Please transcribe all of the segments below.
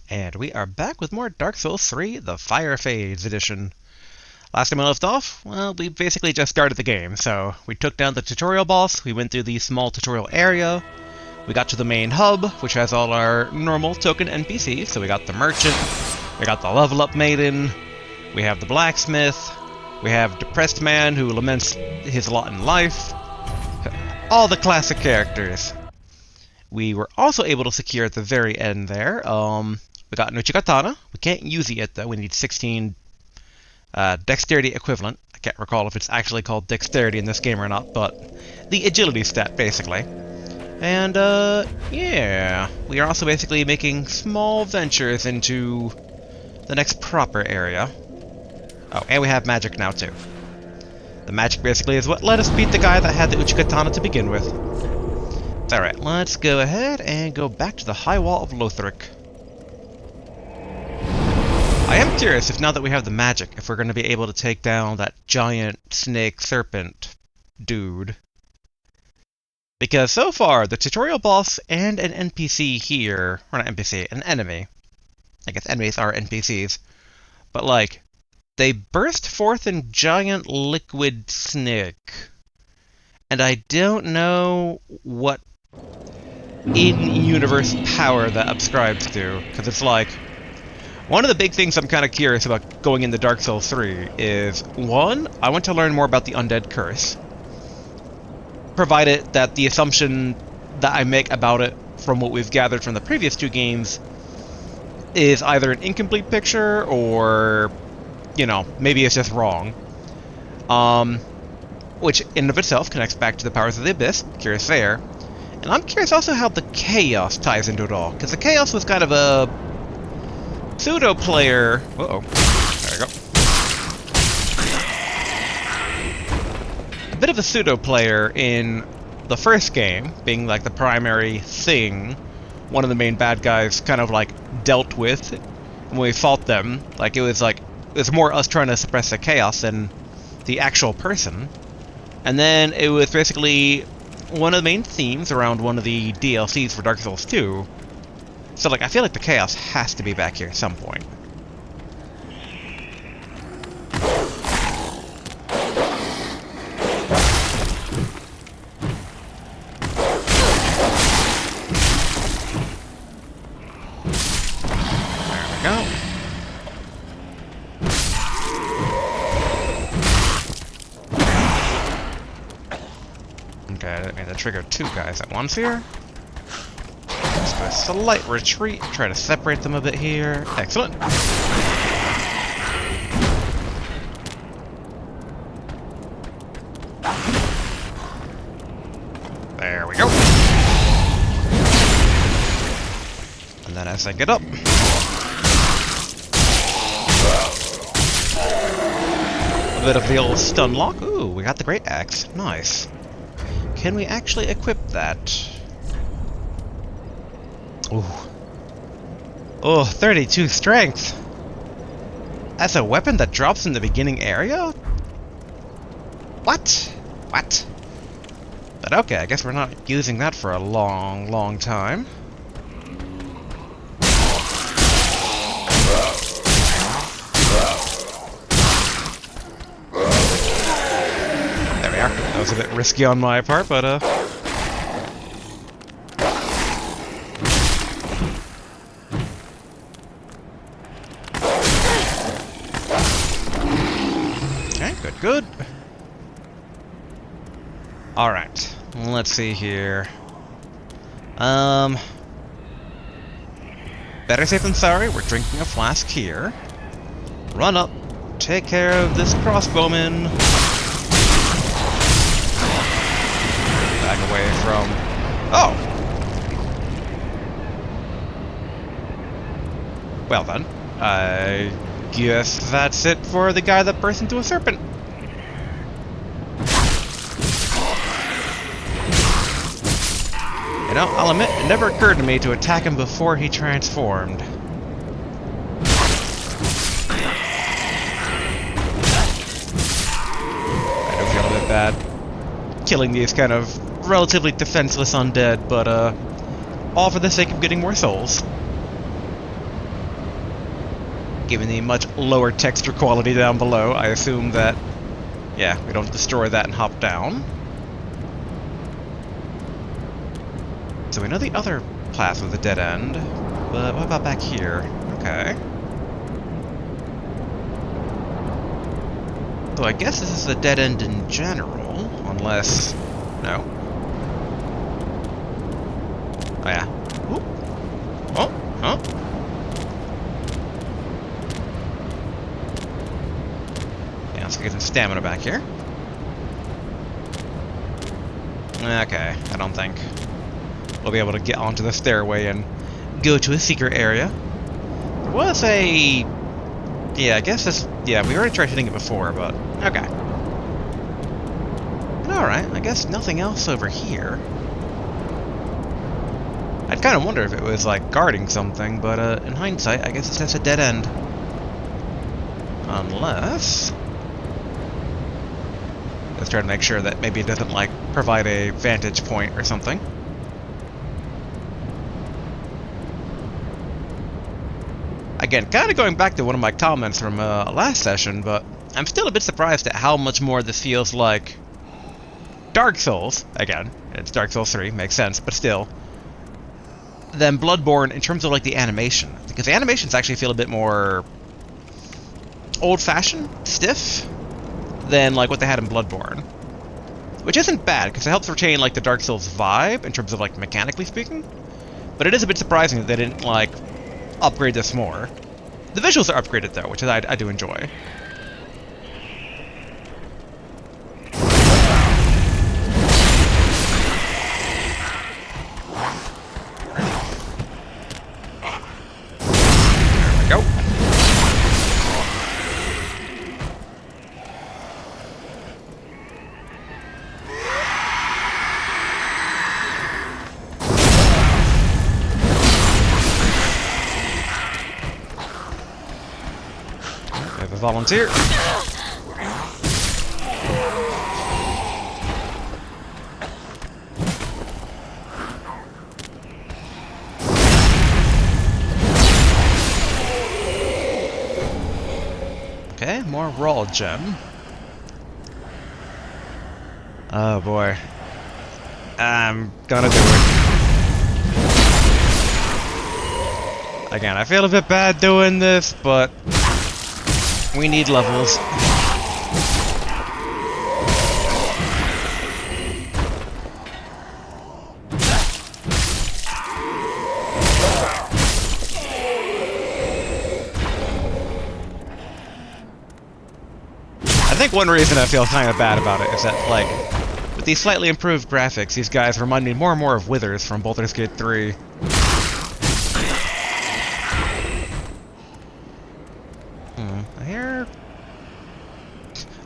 And we are back with more Dark Souls 3, the Fire Fades edition. Last time we left off, well, we basically just started the game, so we took down the tutorial boss, we went through the small tutorial area, we got to the main hub, which has all our normal token NPCs, so we got the merchant, we got the level up maiden, we have the blacksmith, we have depressed man who laments his lot in life, all the classic characters. We were also able to secure at the very end there, we got Nuchi-Katana. We can't use it yet though, we need 16 dexterity equivalent. I can't recall if it's actually called dexterity in this game or not, but the agility stat basically. And yeah, we are also basically making small ventures into the next proper area. Oh, and we have magic now too. The magic basically is what let us beat the guy that had the Uchi-Katana to begin with. Alright, let's go ahead and go back to the High Wall of Lothric. I am curious if now that we have the magic, if we're going to be able to take down that giant snake serpent dude. Because so far, the tutorial boss and an NPC here, or not NPC, an enemy. I guess enemies are NPCs. But like, they burst forth in giant liquid snake. And I don't know what in-universe power that ascribes to, because it's like, one of the big things I'm kind of curious about going into Dark Souls 3 is, one, I want to learn more about the undead curse, provided that the assumption that I make about it from what we've gathered from the previous two games is either an incomplete picture or, you know, maybe it's just wrong. Which in and of itself connects back to the powers of the Abyss, curious there. And I'm curious also how the Chaos ties into it all, because the Chaos was kind of a pseudo-player... Uh-oh. There we go. A bit of a pseudo-player in the first game, being like the primary thing one of the main bad guys kind of like dealt with when we fought them. Like it was more us trying to suppress the chaos than the actual person. And then it was basically one of the main themes around one of the DLCs for Dark Souls 2. So, like, I feel like the chaos has to be back here at some point. There we go. Okay, that means I triggered two guys at once here. A slight retreat, try to separate them a bit here. Excellent. There we go. And then as I get up, a bit of the old stun lock. Ooh, we got the great axe. Nice. Can we actually equip that? Ooh. Oh, 32 strength! As a weapon that drops in the beginning area? What? What? But okay, I guess we're not using that for a long, long time. There we are. That was a bit risky on my part, but good. Alright, let's see here. Better safe than sorry, we're drinking a flask here. Run up, take care of this crossbowman. Back away from... Oh! Well then, I guess that's it for the guy that burst into a serpent. You know, I'll admit, it never occurred to me to attack him before he transformed. I do feel a bit bad killing these kind of relatively defenseless undead, but all for the sake of getting more souls. Given the much lower texture quality down below, I assume that, yeah, we don't destroy that and hop down. So we know the other path was a dead end, but what about back here? Okay. So I guess this is a dead end in general, unless... no. Oh yeah. Ooh. Oh, huh? Yeah, let's get some stamina back here. Okay, I don't think we'll be able to get onto the stairway and go to a secret area. There was a... yeah, I guess this... yeah, we already tried hitting it before, but... okay. Alright, I guess nothing else over here. I'd kind of wonder if it was, like, guarding something, but in hindsight, I guess it's just a dead end. Unless... let's try to make sure that maybe it doesn't, like, provide a vantage point or something. Again, kind of going back to one of my comments from last session, but I'm still a bit surprised at how much more this feels like Dark Souls. Again, it's Dark Souls 3, makes sense, but still. Than Bloodborne in terms of, like, the animation. Because the animations actually feel a bit more old-fashioned, stiff, than, like, what they had in Bloodborne. Which isn't bad, because it helps retain, like, the Dark Souls vibe, in terms of, like, mechanically speaking. But it is a bit surprising that they didn't, like, upgrade this more. The visuals are upgraded, though, which I do enjoy. There we go. There's a volunteer. Okay, more raw gem. Oh boy. I'm gonna do it. Again, I feel a bit bad doing this, but we need levels. I think one reason I feel kind of bad about it is that, like, with these slightly improved graphics, these guys remind me more and more of Withers from Baldur's Gate 3.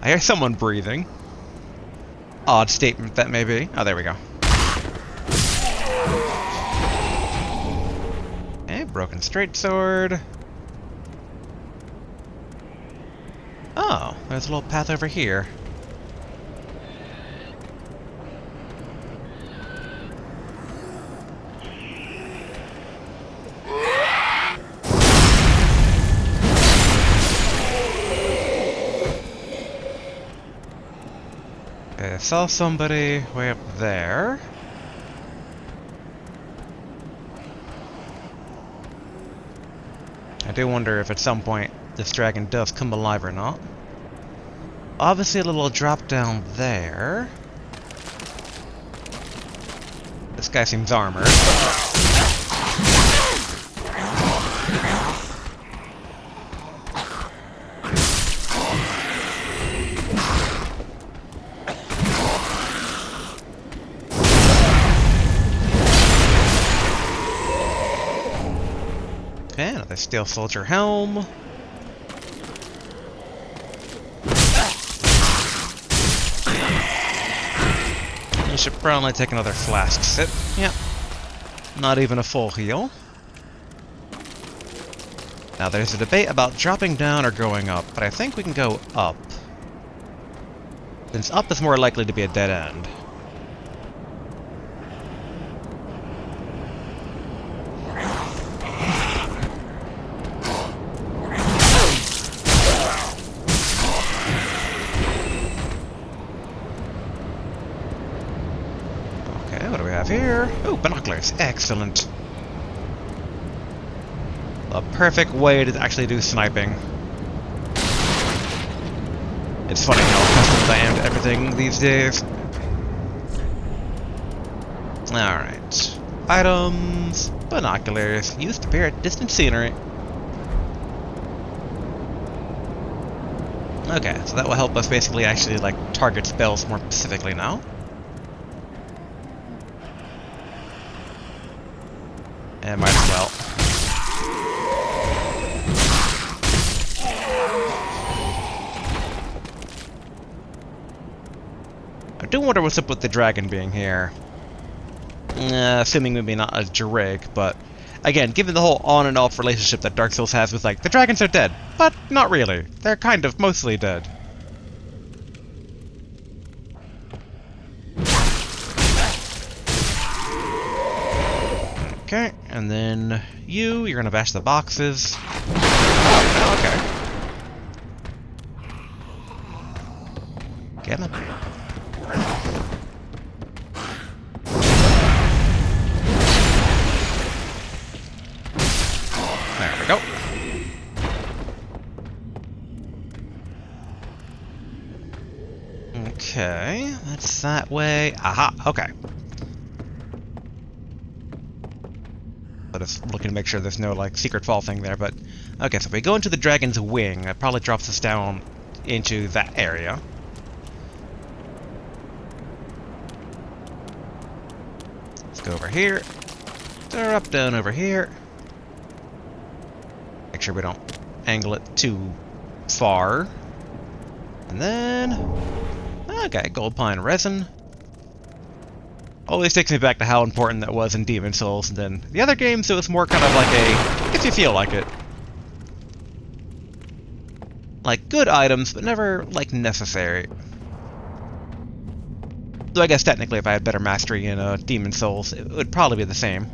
I hear someone breathing. Odd statement that may be. Oh, there we go. Okay, broken straight sword. Oh, there's a little path over here. Okay, I saw somebody way up there. I do wonder if at some point this dragon does come alive or not. Obviously a little drop down there. This guy seems armored. Okay, another steel soldier helm. You should probably take another flask sip. Yep. Not even a full heal. Now there's a debate about dropping down or going up, but I think we can go up. Since up is more likely to be a dead end. here. Oh, binoculars. Excellent. The perfect way to actually do sniping. It's funny how accustomed I am to everything these days. Alright. Items. Binoculars. Used to peer at distant scenery. Okay, so that will help us basically actually, like, target spells more specifically now. And might as well. I do wonder what's up with the dragon being here. Assuming maybe not a Drake, but again, given the whole on and off relationship that Dark Souls has with, like, the dragons are dead, but not really. They're kind of mostly dead. Okay, and then you're gonna bash the boxes. Oh, okay. Get him. There we go. Okay, that's that way. Aha, okay. Just looking to make sure there's no, like, secret fall thing there, but... Okay, so if we go into the dragon's wing, that probably drops us down into that area. Let's go over here. Up, down over here. Make sure we don't angle it too far. And then... Okay, gold pine resin. Always takes me back to how important that was in Demon Souls, and then the other games it was more kind of like a, if you feel like it. Like, good items, but never, like, necessary. Though I guess technically if I had better mastery in Demon Souls, it would probably be the same.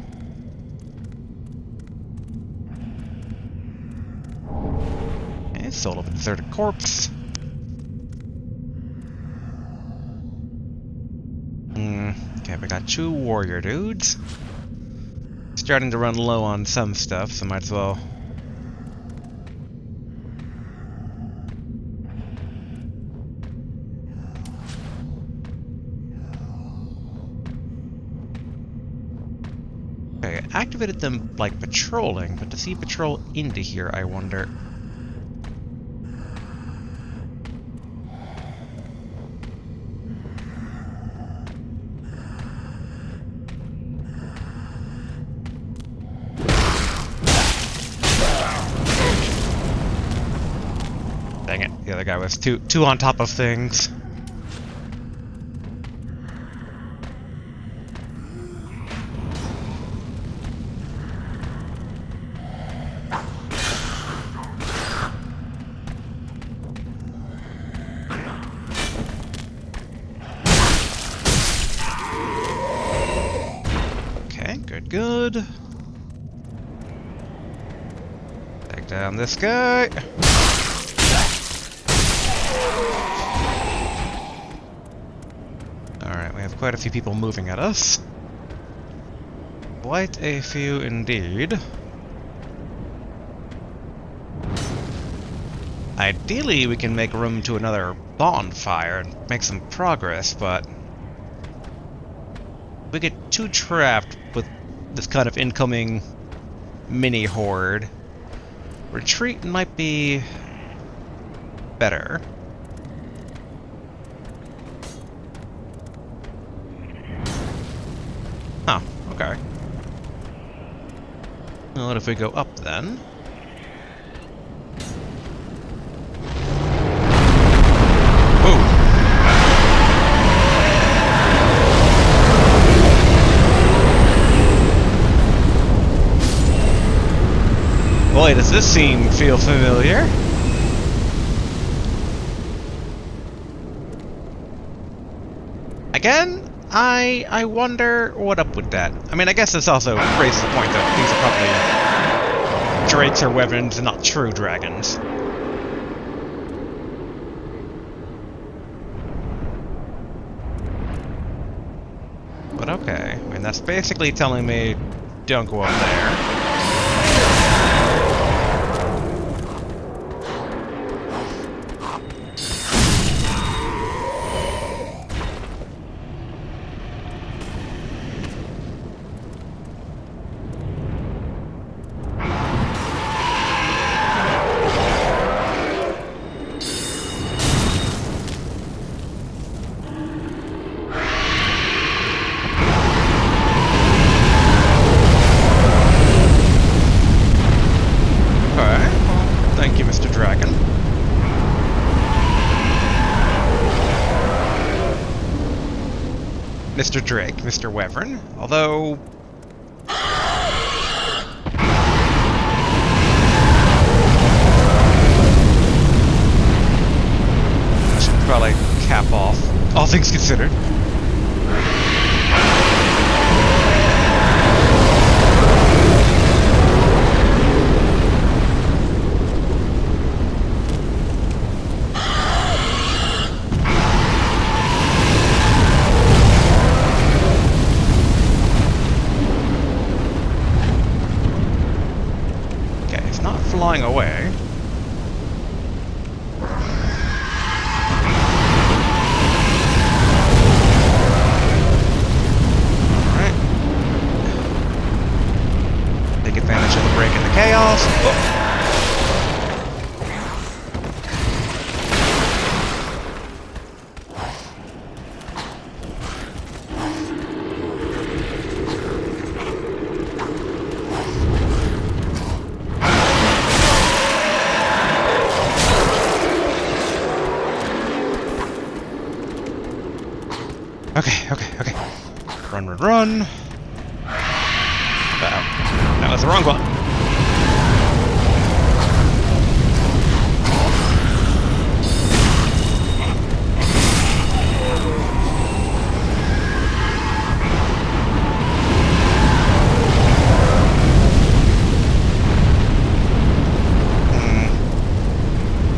Okay, Soul of a Deserted Corpse. Okay, we got 2 warrior dudes. Starting to run low on some stuff, so might as well... Okay, I activated them, like, patrolling, but does he patrol into here, I wonder? Dang it, the other guy was too on top of things. Okay, good. Take down this guy. Alright, we have quite a few people moving at us. Quite a few indeed. Ideally, we can make room to another bonfire and make some progress, but... we get too trapped with this kind of incoming mini-horde. Retreat might be... better. Huh, okay. Well, what if we go up then? Boy, does this scene feel familiar? Again, I wonder what up with that. I mean, I guess this also raises the point that these are probably drakes or wyverns and not true dragons. But okay, I mean, it's basically telling me, don't go up there. Thank you, Mr. Dragon. Mr. Drake, Mr. Wyvern, although... I should probably cap off, all things considered. Flying away. Alright. Take advantage of the break in the chaos. Oh. Okay. Run. Uh-oh. That was the wrong one.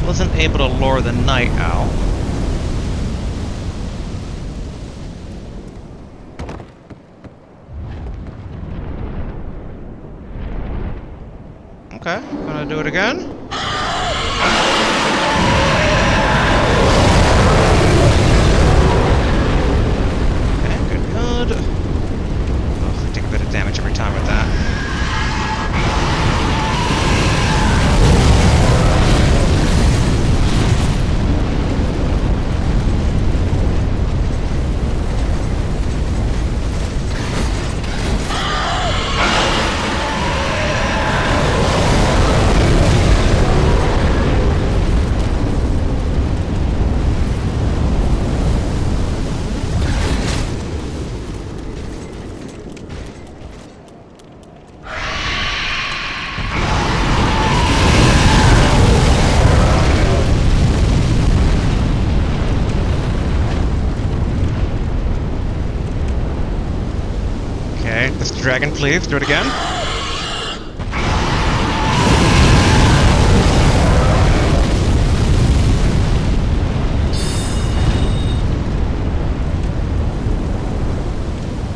Wasn't able to lure the night owl. Okay, gonna do it again. Okay, good. Oh, I take a bit of damage every time with that. Mr. Dragon, please, do it again.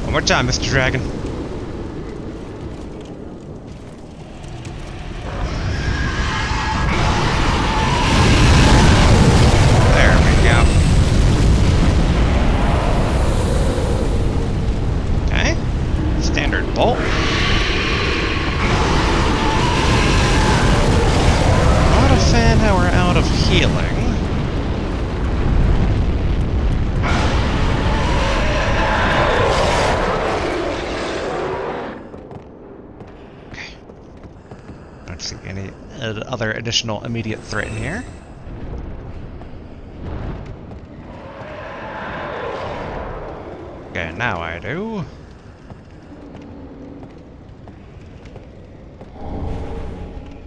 One more time, Mr. Dragon. There we go. Okay. Standard bolt. Not a fan how we're out of healing. Okay. Don't see any other additional immediate threat in here. Okay, now I do.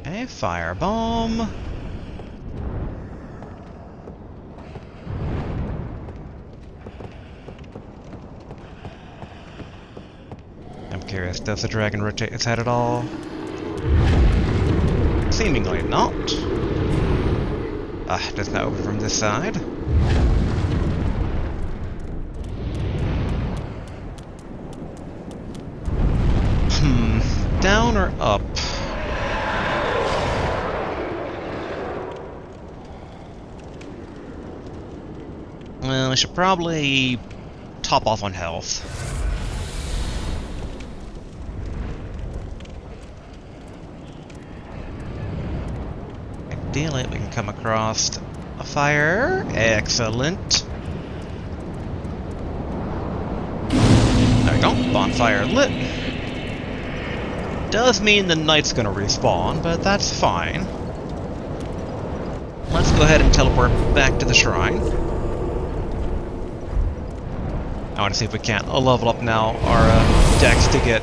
Okay, firebomb. I'm curious, does the dragon rotate its head at all? Seemingly not. Does that open from this side? down or up? Well, I should probably top off on health. Ideally, we can come across a fire. Excellent. There we go. Bonfire lit. Does mean the knight's gonna respawn, but that's fine. Let's go ahead and teleport back to the shrine. I want to see if we can't level up now our dex to get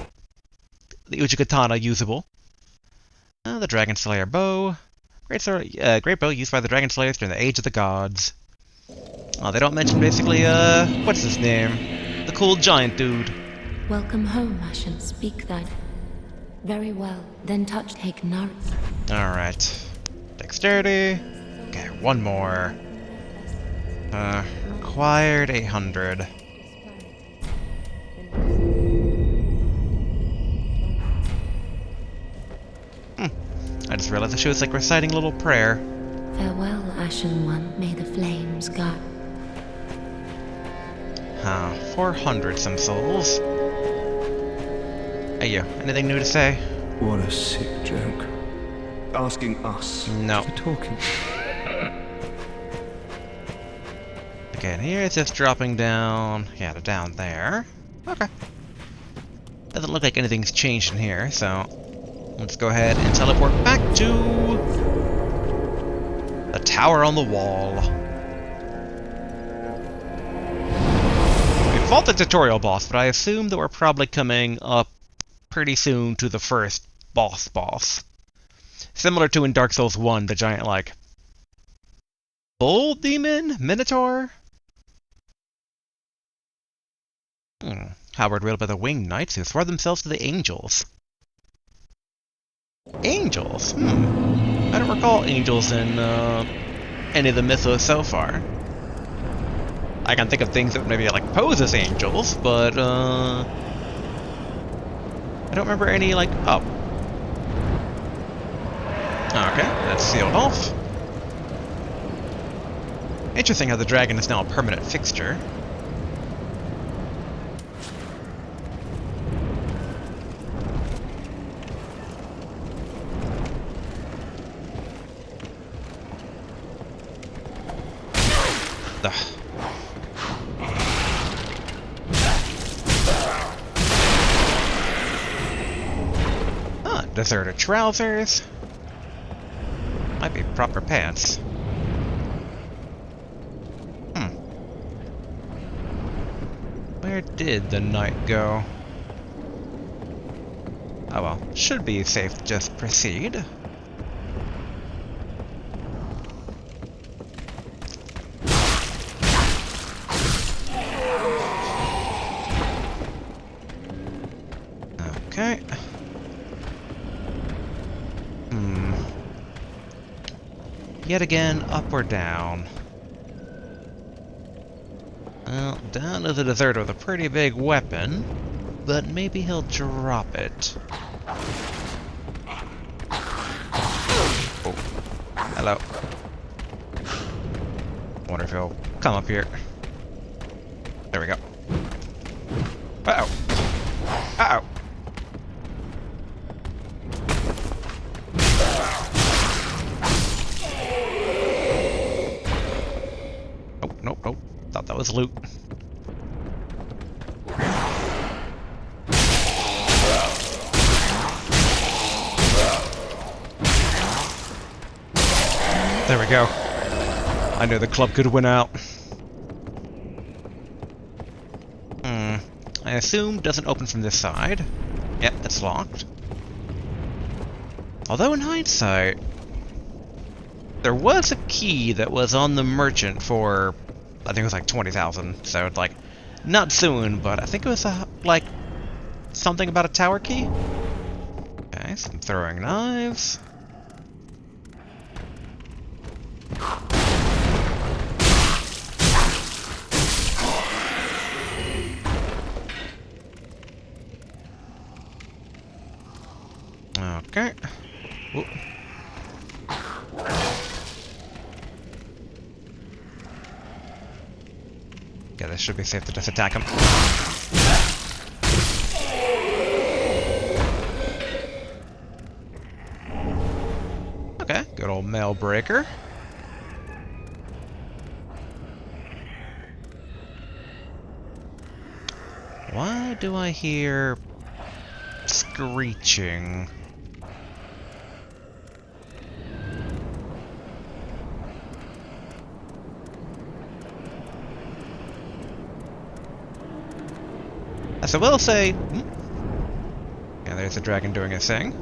the Uchigatana usable. The Dragon Slayer bow. Great bow used by the Dragon Slayers during the Age of the Gods. They don't mention basically, what's his name? The cool giant dude. Welcome home, Ashen. Speak then. Very well. Then take nourishment. Alright. Dexterity. Okay, one more. Required 800. I just realized she was like reciting a little prayer. Farewell, Ashen One. May the flames guide. 400 some souls. Hey, you. Anything new to say? What a sick joke. Asking us No. for talking. Okay, and here it's just dropping down. Yeah, down there. Okay. Doesn't look like anything's changed in here, so let's go ahead and teleport back to the tower on the wall. We fought the tutorial boss, but I assume that we're probably coming up pretty soon to the first boss. Similar to in Dark Souls 1, the giant, like, bull demon? Minotaur? Howard ruled by the winged knights who swore themselves to the angels. Angels? I don't recall angels in any of the mythos so far. I can think of things that maybe like pose as angels, but I don't remember any like up. Okay, that's sealed off. Interesting how the dragon is now a permanent fixture. Deserted trousers. Might be proper pants. Where did the knight go? Oh well, should be safe to just proceed. Okay. Yet again, up or down? Well, down to the desert with a pretty big weapon, but maybe he'll drop it. Oh, hello. Wonder if he'll come up here. There we go. Uh-oh. Uh-oh. Nope. Thought that was loot. There we go. I knew the club could win out. I assume doesn't open from this side. Yep, it's locked. Although in hindsight, there was a key that was on the merchant for, I think it was like 20,000, so it's like, not soon, but I think it was like, something about a tower key? Okay, some throwing knives. Okay. Ooh. Okay, this should be safe to just attack him. Okay, good old mail breaker. Why do I hear screeching? As I will say... yeah, there's a dragon doing his thing.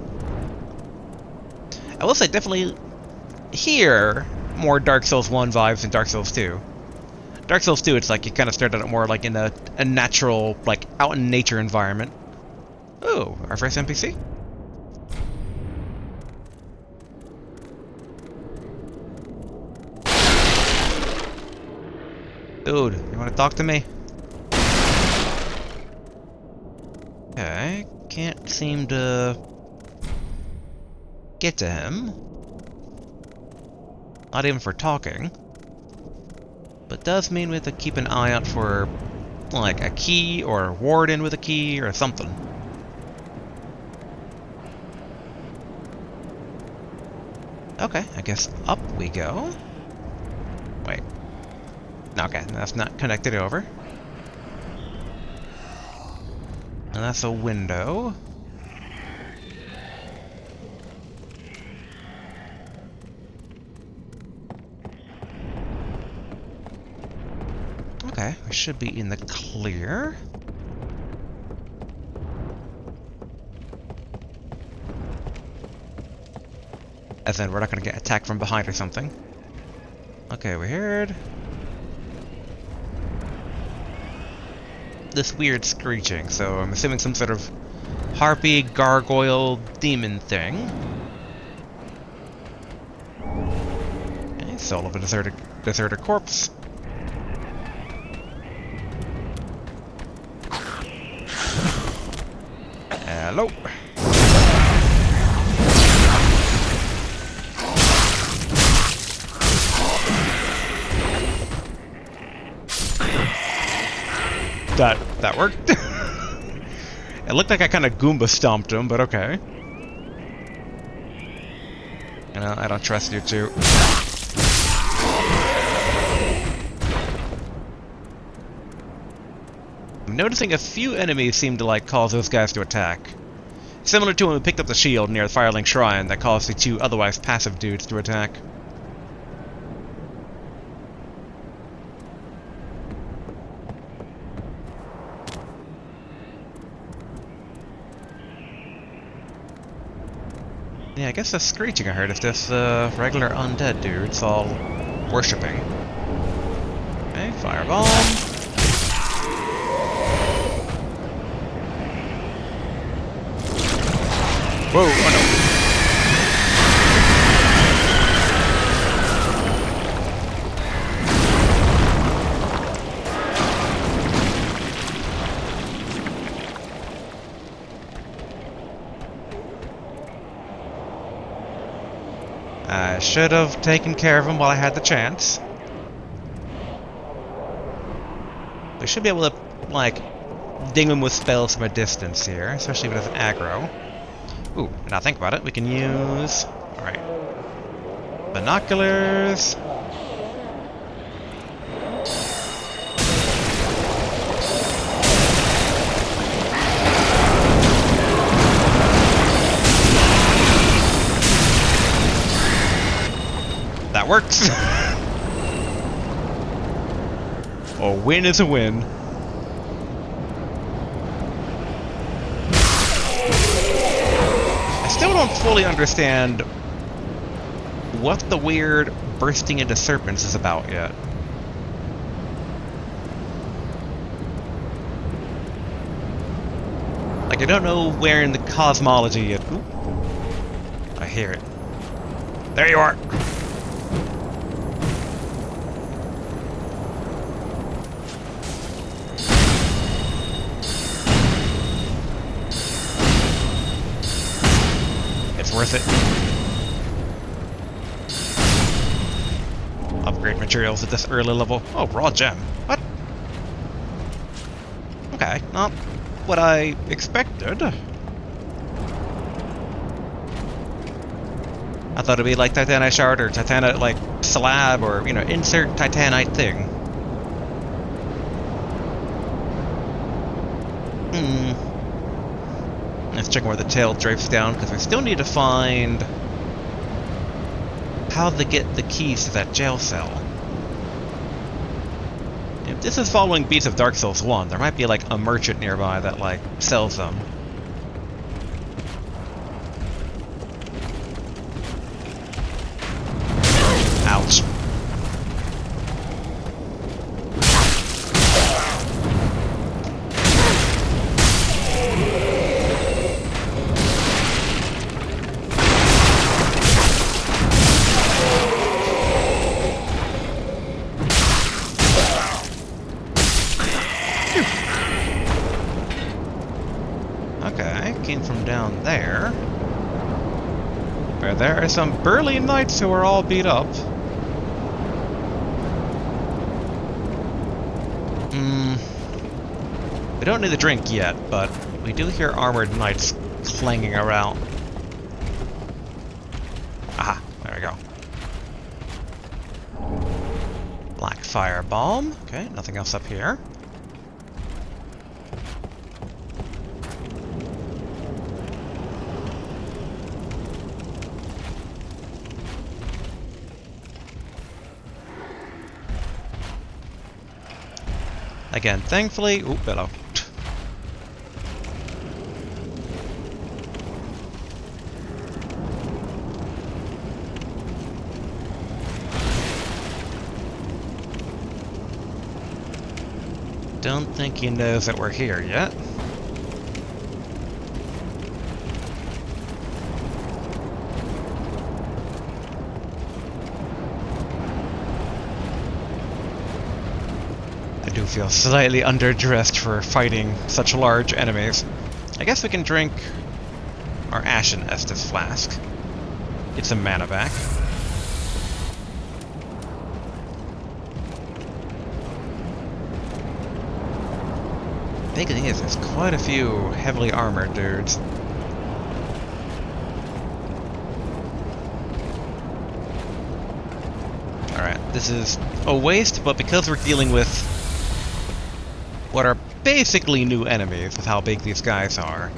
I will say definitely hear more Dark Souls 1 vibes than Dark Souls 2. Dark Souls 2, it's like you kind of started out more like in a natural, like, out in nature environment. Ooh, our first NPC? Dude, you want to talk to me? Okay, can't seem to get to him. Not even for talking. But does mean we have to keep an eye out for, like, a key or a warden with a key or something. Okay, I guess up we go. Wait. Okay, that's not connected over. And that's a window. Okay, we should be in the clear. As in, we're not going to get attacked from behind or something. Okay, we heard this weird screeching, so I'm assuming some sort of harpy, gargoyle, demon thing. Okay, soul of a deserted corpse. Hello. That worked. It looked like I kind of Goomba stomped him, but okay. You know, I don't trust you too. I'm noticing a few enemies seem to like cause those guys to attack. Similar to when we picked up the shield near the Firelink Shrine that caused the two otherwise passive dudes to attack. Yeah, I guess the screeching I heard is just regular undead dudes all worshipping. Okay, fireball. Whoa, oh no. I should have taken care of him while I had the chance. We should be able to, like, ding him with spells from a distance here, especially if it has an aggro. Ooh, now think about it, we can use... Alright. Binoculars. That works. A win is a win. I still don't fully understand what the weird bursting into serpents is about yet. Like, I don't know where in the cosmology yet. Oop. I hear it. There you are! worth it. Upgrade materials at this early level. Oh, raw gem. What? Okay, not what I expected. I thought it'd be like Titanite shard or Titanite like slab or, you know, insert Titanite thing. Let's check where the tail drapes down, because we still need to find how to get the keys to that jail cell. If this is following beats of Dark Souls 1, there might be like a merchant nearby that like sells them. Ouch. Okay, came from down there. But there are some burly knights who are all beat up. We don't need the drink yet, but we do hear armored knights clanging around. Aha, there we go. Black fire bomb. Okay, nothing else up here. Again, thankfully... Ooh, hello. Don't think he knows that we're here yet. I do feel slightly underdressed for fighting such large enemies. I guess we can drink our Ashen Estus flask. Get some mana back. The thing is, there's quite a few heavily armored dudes. Alright, this is a waste, but because we're dealing with what are basically new enemies with how big these guys are,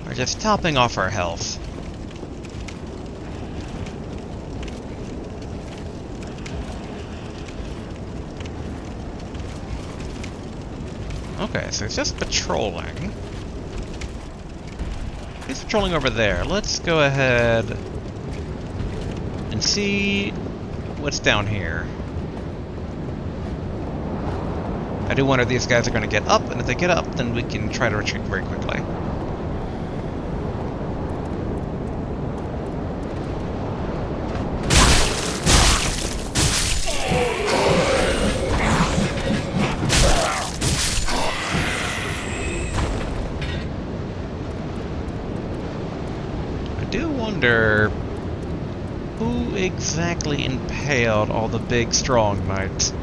we're just topping off our health. Okay, so it's just patrolling. He's patrolling over there. Let's go ahead and see what's down here. I do wonder if these guys are going to get up, and if they get up, then we can try to retreat very quickly. I do wonder who exactly impaled all the big strong knights.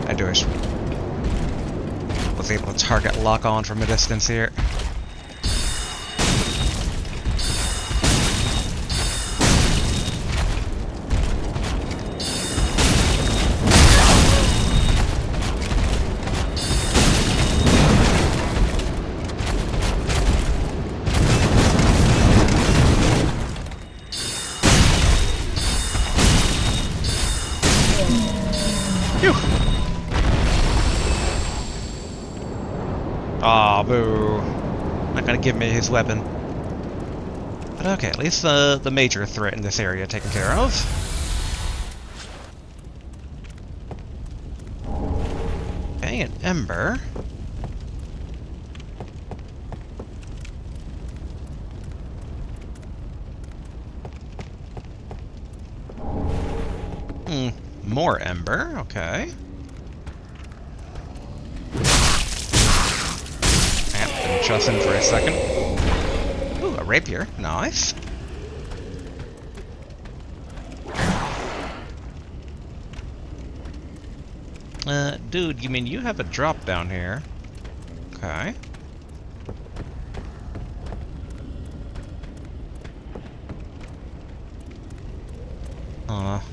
I do wish I was able to target lock on from a distance here. Phew! Ah, boo. Not gonna give me his weapon. But okay, at least the major threat in this area taken care of. Okay, an ember. More ember, okay. Been trussing for a second. Ooh, a rapier, nice. Dude, you mean you have a drop down here? Okay.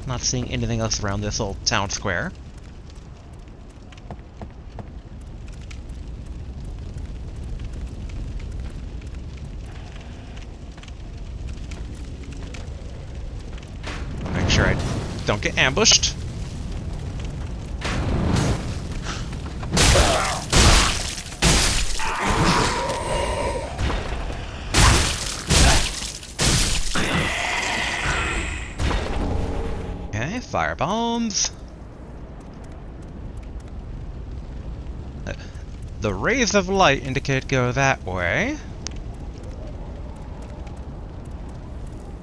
Not seeing anything else around this little town square. Make sure I don't get ambushed. Okay, fire bombs. The rays of light indicate go that way.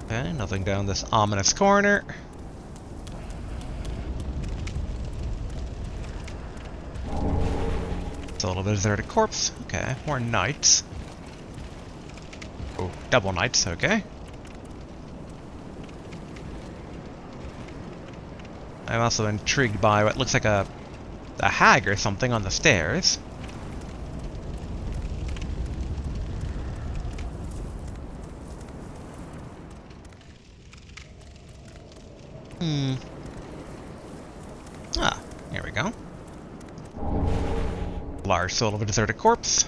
Okay, nothing down this ominous corner. It's a little bit of deserted corpse. Okay, more knights. Oh, double knights, okay. I'm also intrigued by what looks like a hag or something on the stairs. Ah, here we go. Large soul of a deserted corpse.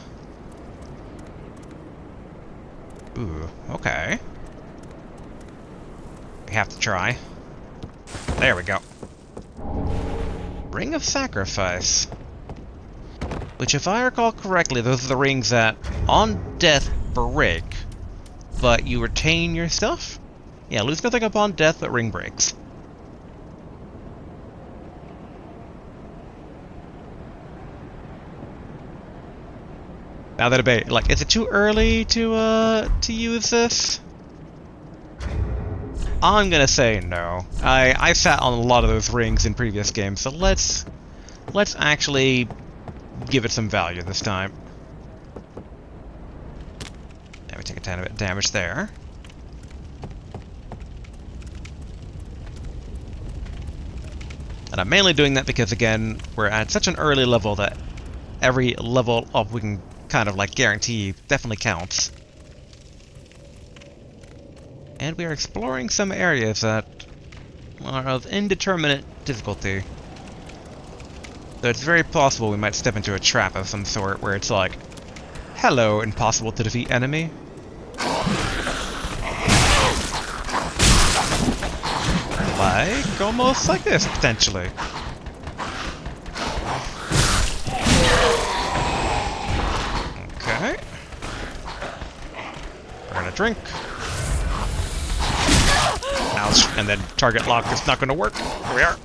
Ooh, okay. We have to try. There we go. Ring of Sacrifice. Which, if I recall correctly, those are the rings that, on death, break, but you retain your stuff? Yeah, lose nothing upon death, but ring breaks. Now the debate, like, is it too early to use this? I'm gonna say no. I sat on a lot of those rings in previous games, so let's actually give it some value this time. Yeah, we take a tiny bit of damage there. And I'm mainly doing that because, again, we're at such an early level that every level up we can kind of like guarantee definitely counts. And we are exploring some areas that are of indeterminate difficulty. So it's very possible we might step into a trap of some sort where it's like, hello, impossible to defeat enemy. Like, almost like this, potentially. Okay. We're gonna drink. Ouch. And then target lock is not gonna work. Here we are.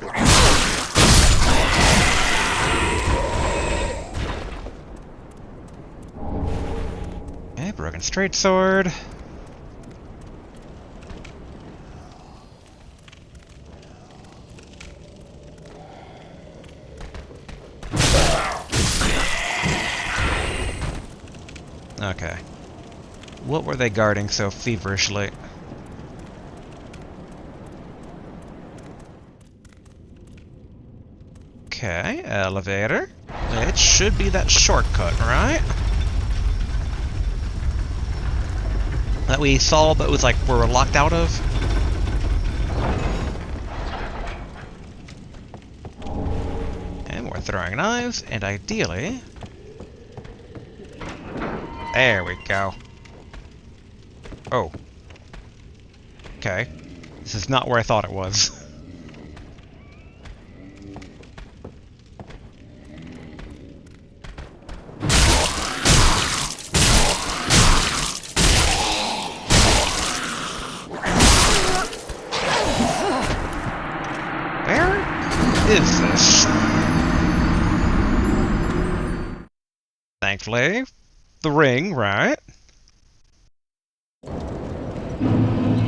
Okay, broken straight sword. Okay. What were they guarding so feverishly? Okay, elevator. It should be that shortcut, right? That we saw, but it was like we were locked out of. And we're throwing knives, and ideally... There we go. Oh. Okay. This is not where I thought it was. thankfully. The ring, right?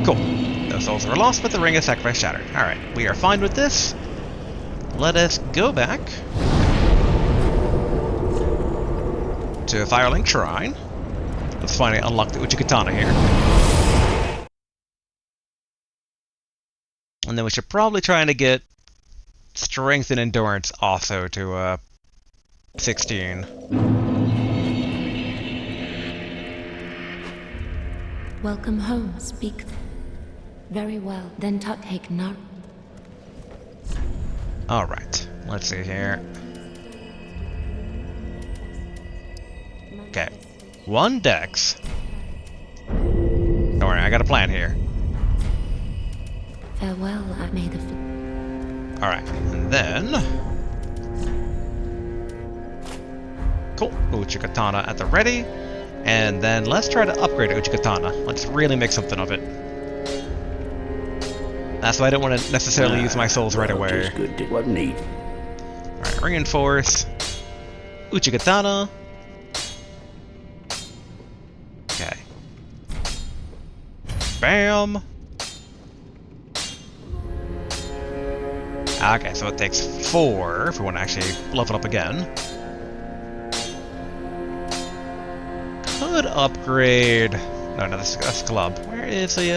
Cool. Those souls are lost, but the ring is sacrifice shattered. Alright, we are fine with this. Let us go back to Firelink Shrine. Let's finally unlock the Uchikatana here. And then we should probably try to get Strength and Endurance also to 16. Welcome home, speak. Very well, then take nar. Alright, let's see here. Okay, 1 dex. Don't worry, I got a plan here. Farewell, I made the Alright, and then... Cool, Uchikatana at the ready. And then let's try to upgrade Uchikatana. Let's really make something of it. That's why I don't want to necessarily use my souls right away. Good, wasn't he? Alright, reinforce. Uchikatana. Okay. Bam! Okay, so it takes 4 if we want to actually level up again. Could upgrade... No, that's club. Where is the,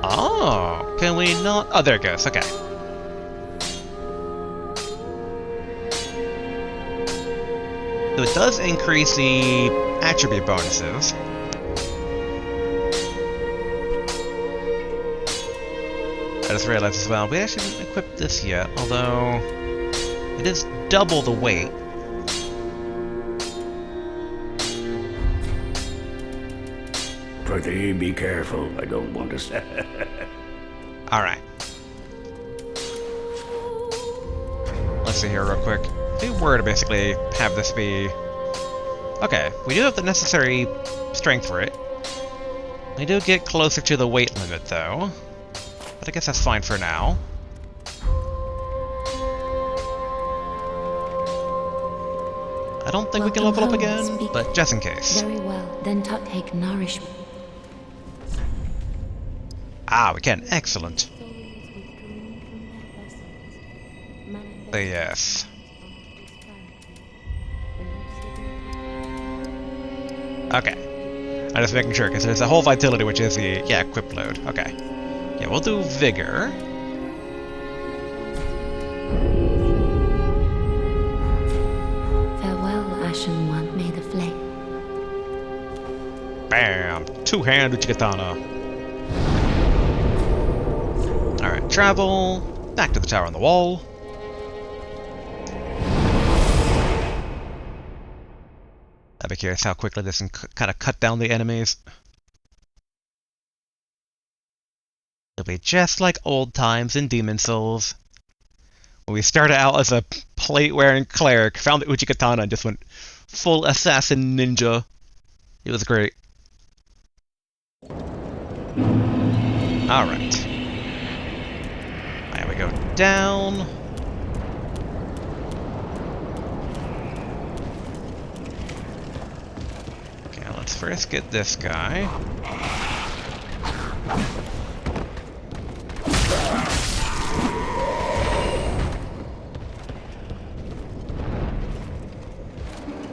Oh, can we not... Oh, there it goes, okay. So it does increase the attribute bonuses. I just realized as well, we actually didn't equip this yet, although it is double the weight. Pretty be careful, I don't want to say. Alright. Let's see here real quick. If we were to basically have this be... Okay, we do have the necessary strength for it. We do get closer to the weight limit though. But I guess that's fine for now. I don't think we can level up again, but just in case. Very well, then take nourishment. Ah, we can. Excellent. Yes. Okay. I'm just making sure, because there's a whole vitality, which is the, yeah, equip load. Okay. Yeah, we'll do vigor. Farewell, Ashen One, may the flame. Bam! Two-hand Uchikatana. Alright, travel. Back to the tower on the wall. I'd be curious how quickly this can kind of cut down the enemies. It'll be just like old times in Demon Souls. When we started out as a plate-wearing cleric, found the Uchikatana and just went full assassin ninja. It was great. Alright. Now we go down. Okay, let's first get this guy.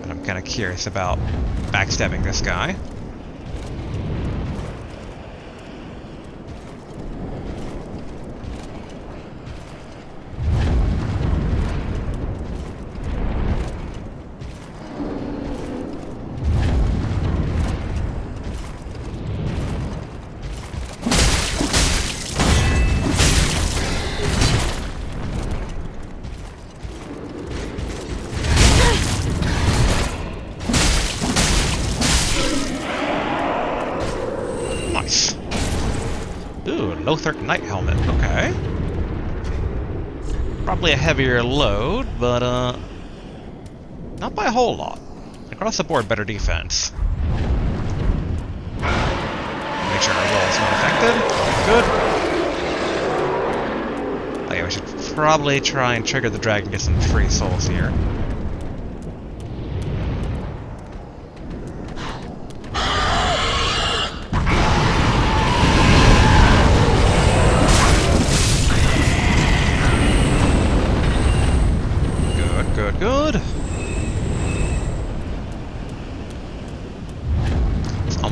But I'm kind of curious about backstabbing this guy. Nice. Ooh, Lothric Knight Helmet, okay. Probably a heavier load, but not by a whole lot. Across the board, better defense. Make sure our roll is not affected. Good. Oh yeah, we should probably try and trigger the dragon, get some free souls here.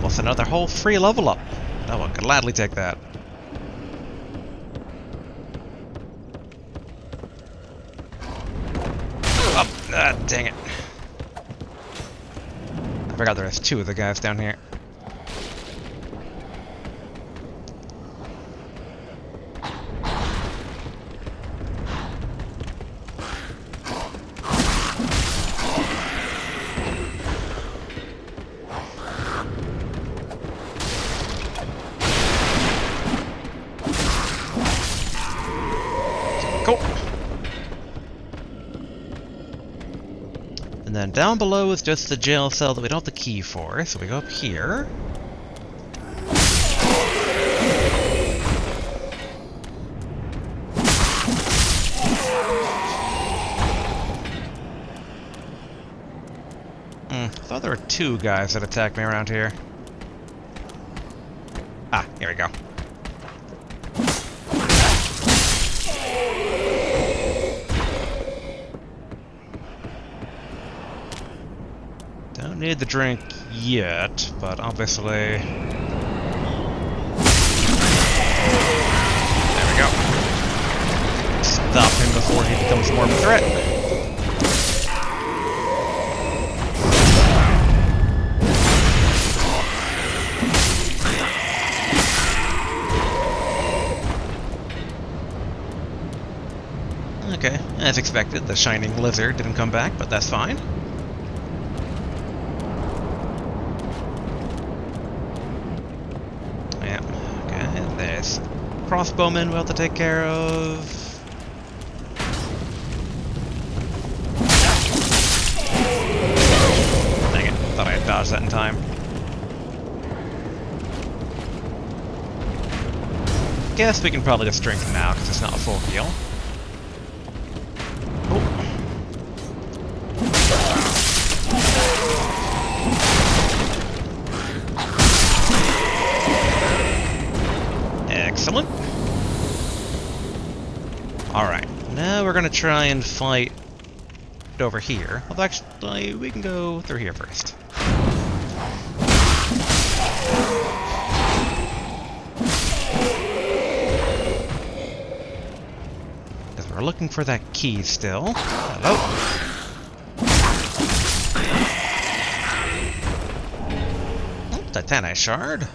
almost another whole free level up. I will gladly take that. Oh, dang it. I forgot there's two of the guys down here. Cool. And then down below is just the jail cell that we don't have the key for, so we go up here. I thought there were two guys that attacked me around here. Ah, here we go. Don't need the drink yet, but obviously... There we go. Stop him before he becomes more of a threat. Okay, as expected, the shining lizard didn't come back, but that's fine. Yeah, okay, there's crossbowmen we'll have to take care of. Dang it, thought I had dodged that in time. Guess we can probably just drink now, because it's not a full heal. Excellent. Alright, now we're gonna try and fight over here. Although actually, we can go through here first. Because we're looking for that key still. Hello. Oh, Titanite shard.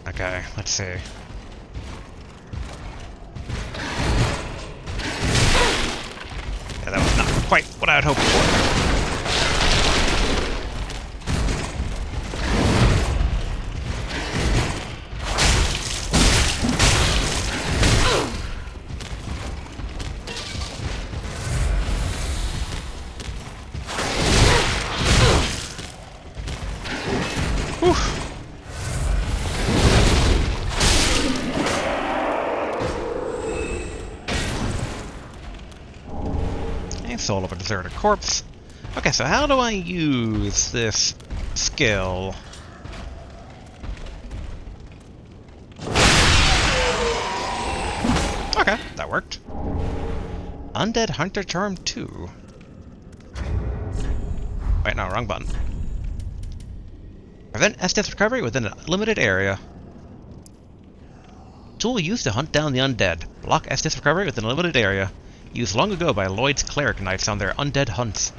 Okay, let's see. Yeah, that was not quite what I had hoped for. Whew. Soul of a deserted corpse. Okay, so how do I use this skill? Okay, that worked. Undead Hunter Charm 2. Wait, no, wrong button. Prevent Estus recovery within a limited area. Tool used to hunt down the undead. Block Estus recovery within a limited area. Used long ago by Lloyd's cleric knights on their undead hunts.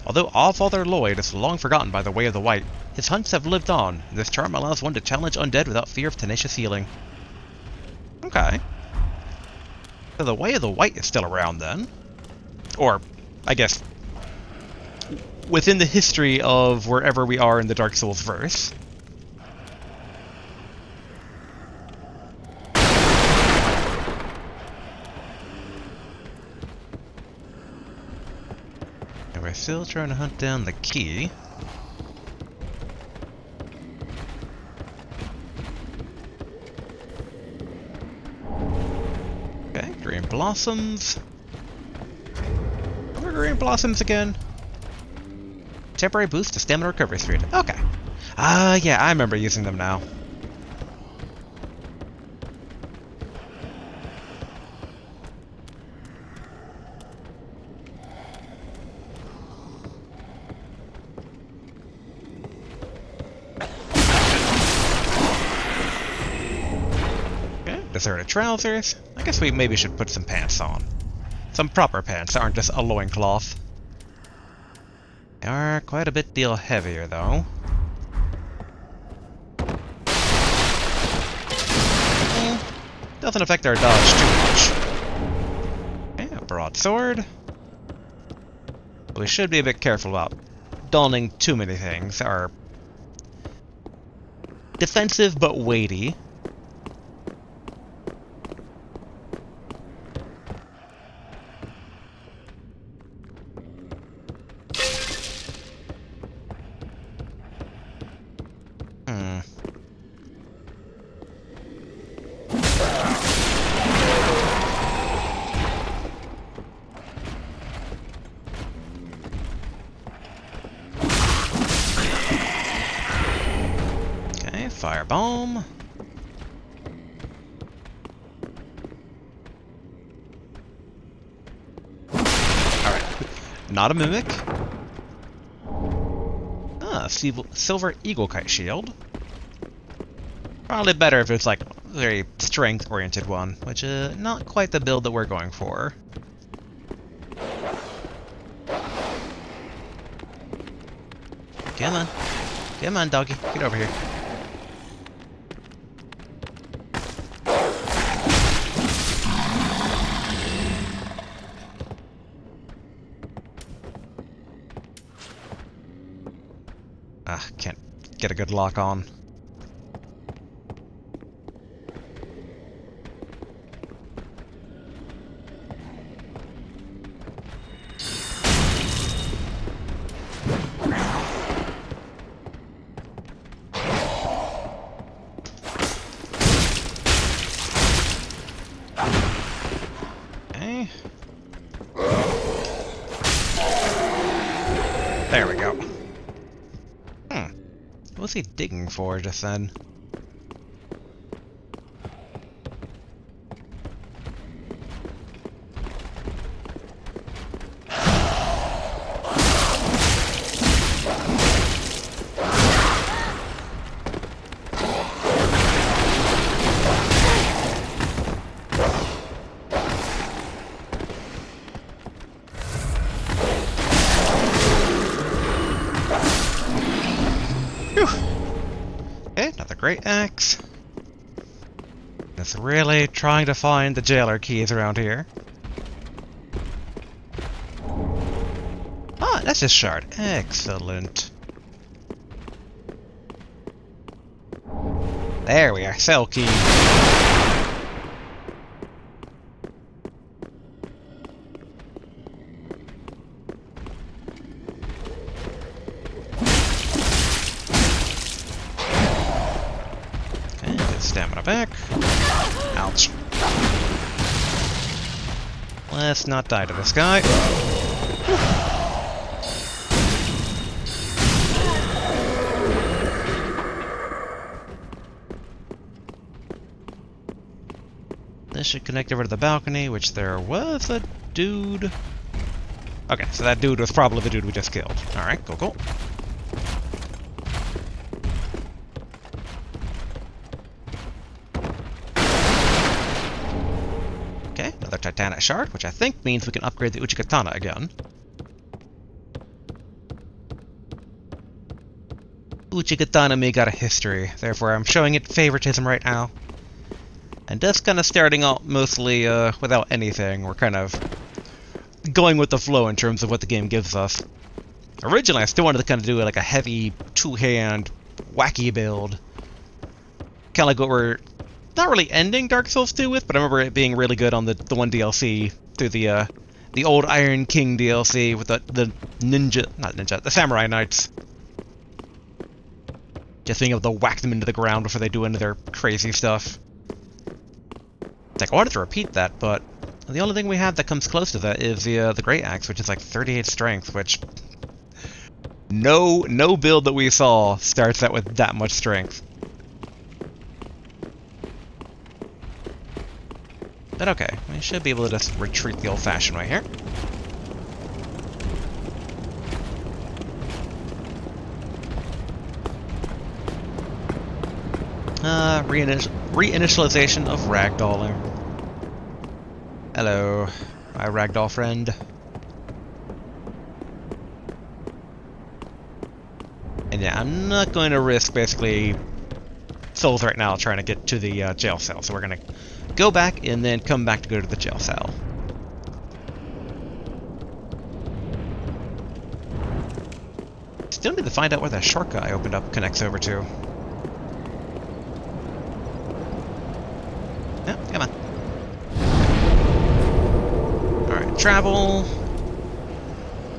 Although Allfather Lloyd is long forgotten by the Way of the White, his hunts have lived on, and this charm allows one to challenge undead without fear of tenacious healing. Okay. So the Way of the White is still around then. Or, I guess, within the history of wherever we are in the Dark Souls verse. still trying to hunt down the key. Okay, green blossoms. What are green blossoms again? Temporary boost to stamina recovery speed. Okay. Yeah, I remember using them now. Okay, deserted trousers. I guess we maybe should put some pants on. Some proper pants that aren't just a loincloth. They are quite a bit deal heavier, though. Doesn't affect our dodge too much. Okay, a broadsword. We should be a bit careful about donning too many things. Are defensive but weighty. Firebomb. Alright. Not a mimic. Silver eagle kite shield. Probably better if it's like a very strength-oriented one, which is not quite the build that we're going for. Come on. Come on, doggy. Get over here. Can't get a good lock on. Okay. There we go. What's he digging for just then? Okay, another great axe. Just really trying to find the jailer keys around here. Ah, that's just shard. Excellent. There we are, cell key. Stamina back. Ouch. Let's not die to this guy. This should connect over to the balcony, which there was a dude. Okay, so that dude was probably the dude we just killed. Alright, cool, cool. Another Titanic shard, which I think means we can upgrade the Uchigatana again. Uchigatana me got a history, therefore I'm showing it favoritism right now. And just kind of starting out mostly without anything. We're kind of going with the flow in terms of what the game gives us. Originally, I still wanted to kind of do like a heavy, two-hand, wacky build. Kind of like what we're not really ending Dark Souls 2 with, but I remember it being really good on the one DLC through the the old Iron King DLC with the the Samurai Knights. Just being able to whack them into the ground before they do any of their crazy stuff. It's like, I wanted to repeat that, but the only thing we have that comes close to that is the Great Axe, which is like 38 strength, which... No build that we saw starts out with that much strength. But okay, we should be able to just retreat the old-fashioned way here. Reinitialization of ragdolling. Hello, my ragdoll friend. And yeah, I'm not going to risk basically souls right now trying to get to the jail cell, so we're going to go back and then come back to go to the jail cell. Still need to find out where that shortcut I opened up connects over to. Yeah, come on. Alright, travel.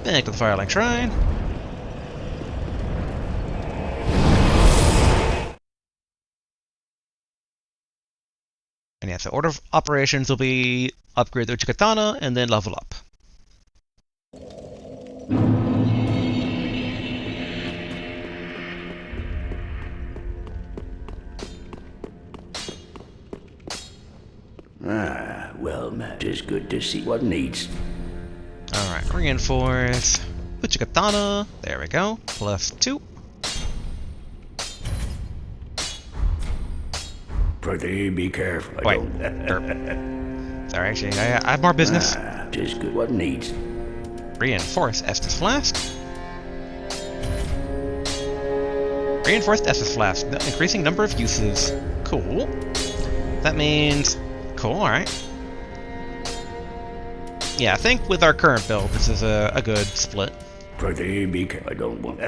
Back to the Firelink Shrine. And yeah, so order of operations will be upgrade the Uchikatana and then level up. Ah, well, Matt, it's good to see what needs. Alright, reinforce Uchikatana. There we go. +2. Prithee, be careful. Wait. Sorry, actually, I have more business. Ah, tis good. What needs? Reinforce Estus Flask. Reinforced Estus Flask. Increasing number of uses. Cool. That means... Cool, alright. Yeah, I think with our current build, this is a good split. Prithee, be careful. I don't want...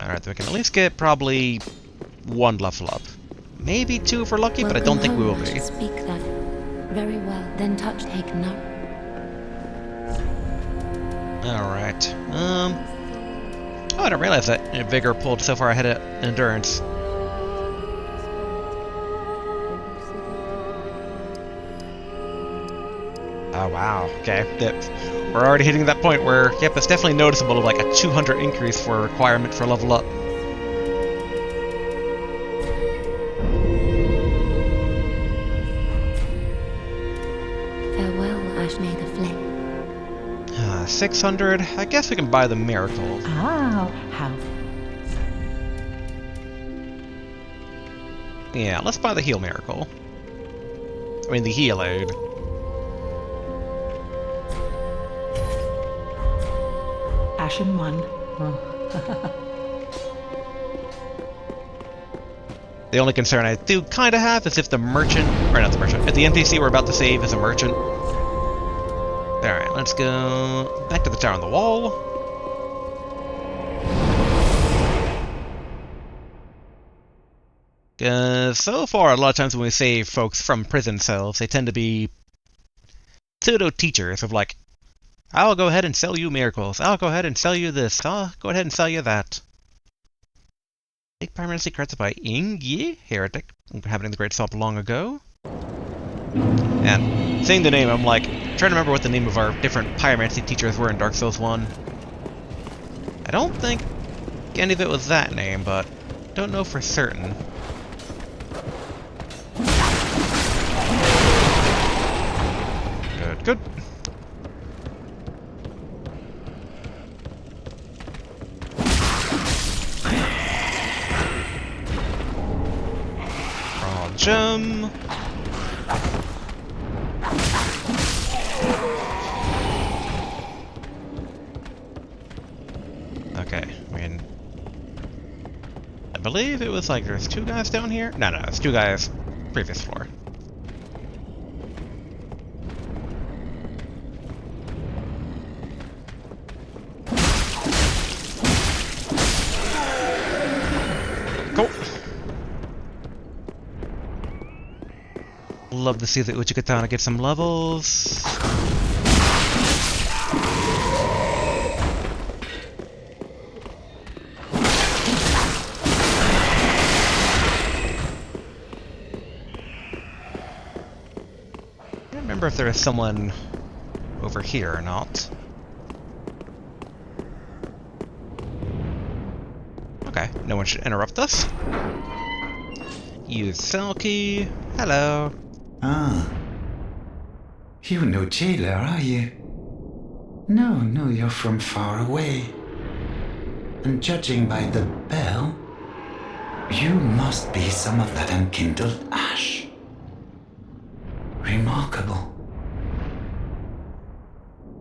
Alright, so we can at least get probably 1 level up. Maybe 2 if we're lucky, but I don't think we will be. Speak that. Very well. Then touch take no. Alright. Oh, I didn't realize that Vigor pulled so far ahead of Endurance. Oh wow, okay. We're already hitting that point where, yep, it's definitely noticeable of like a 200 increase for requirement for level up. Farewell, Ashne the Flame. 600. I guess we can buy the Miracle. Ah, how? Yeah, let's buy the Heal Miracle. I mean, the Heal Aid. Ashen one. The only concern I do kind of have is if the merchant, or not the merchant, if the NPC we're about to save is a merchant. Alright, let's go back to the tower on the wall. So far, a lot of times when we save folks from prison cells, they tend to be pseudo-teachers of like, I'll go ahead and sell you miracles, I'll go ahead and sell you this, I'll go ahead and sell you that. Take permanency corrected by Ingi, heretic, inhabiting the Great Swamp long ago. And saying the name, I'm like, trying to remember what the name of our different pyromancy teachers were in Dark Souls 1. I don't think any of it was that name, but don't know for certain. Good, good. Raw gem. Okay, I mean, I believe it was like there's 2 guys down here. No, it's 2 guys previous floor. Cool. Love to see the Uchigatana get some levels. I don't remember if there is someone over here or not. Okay, no one should interrupt us. Use cell key. Hello. Ah. You're no jailer, are you? No, you're from far away. And judging by the bell, you must be some of that unkindled ash. Remarkable.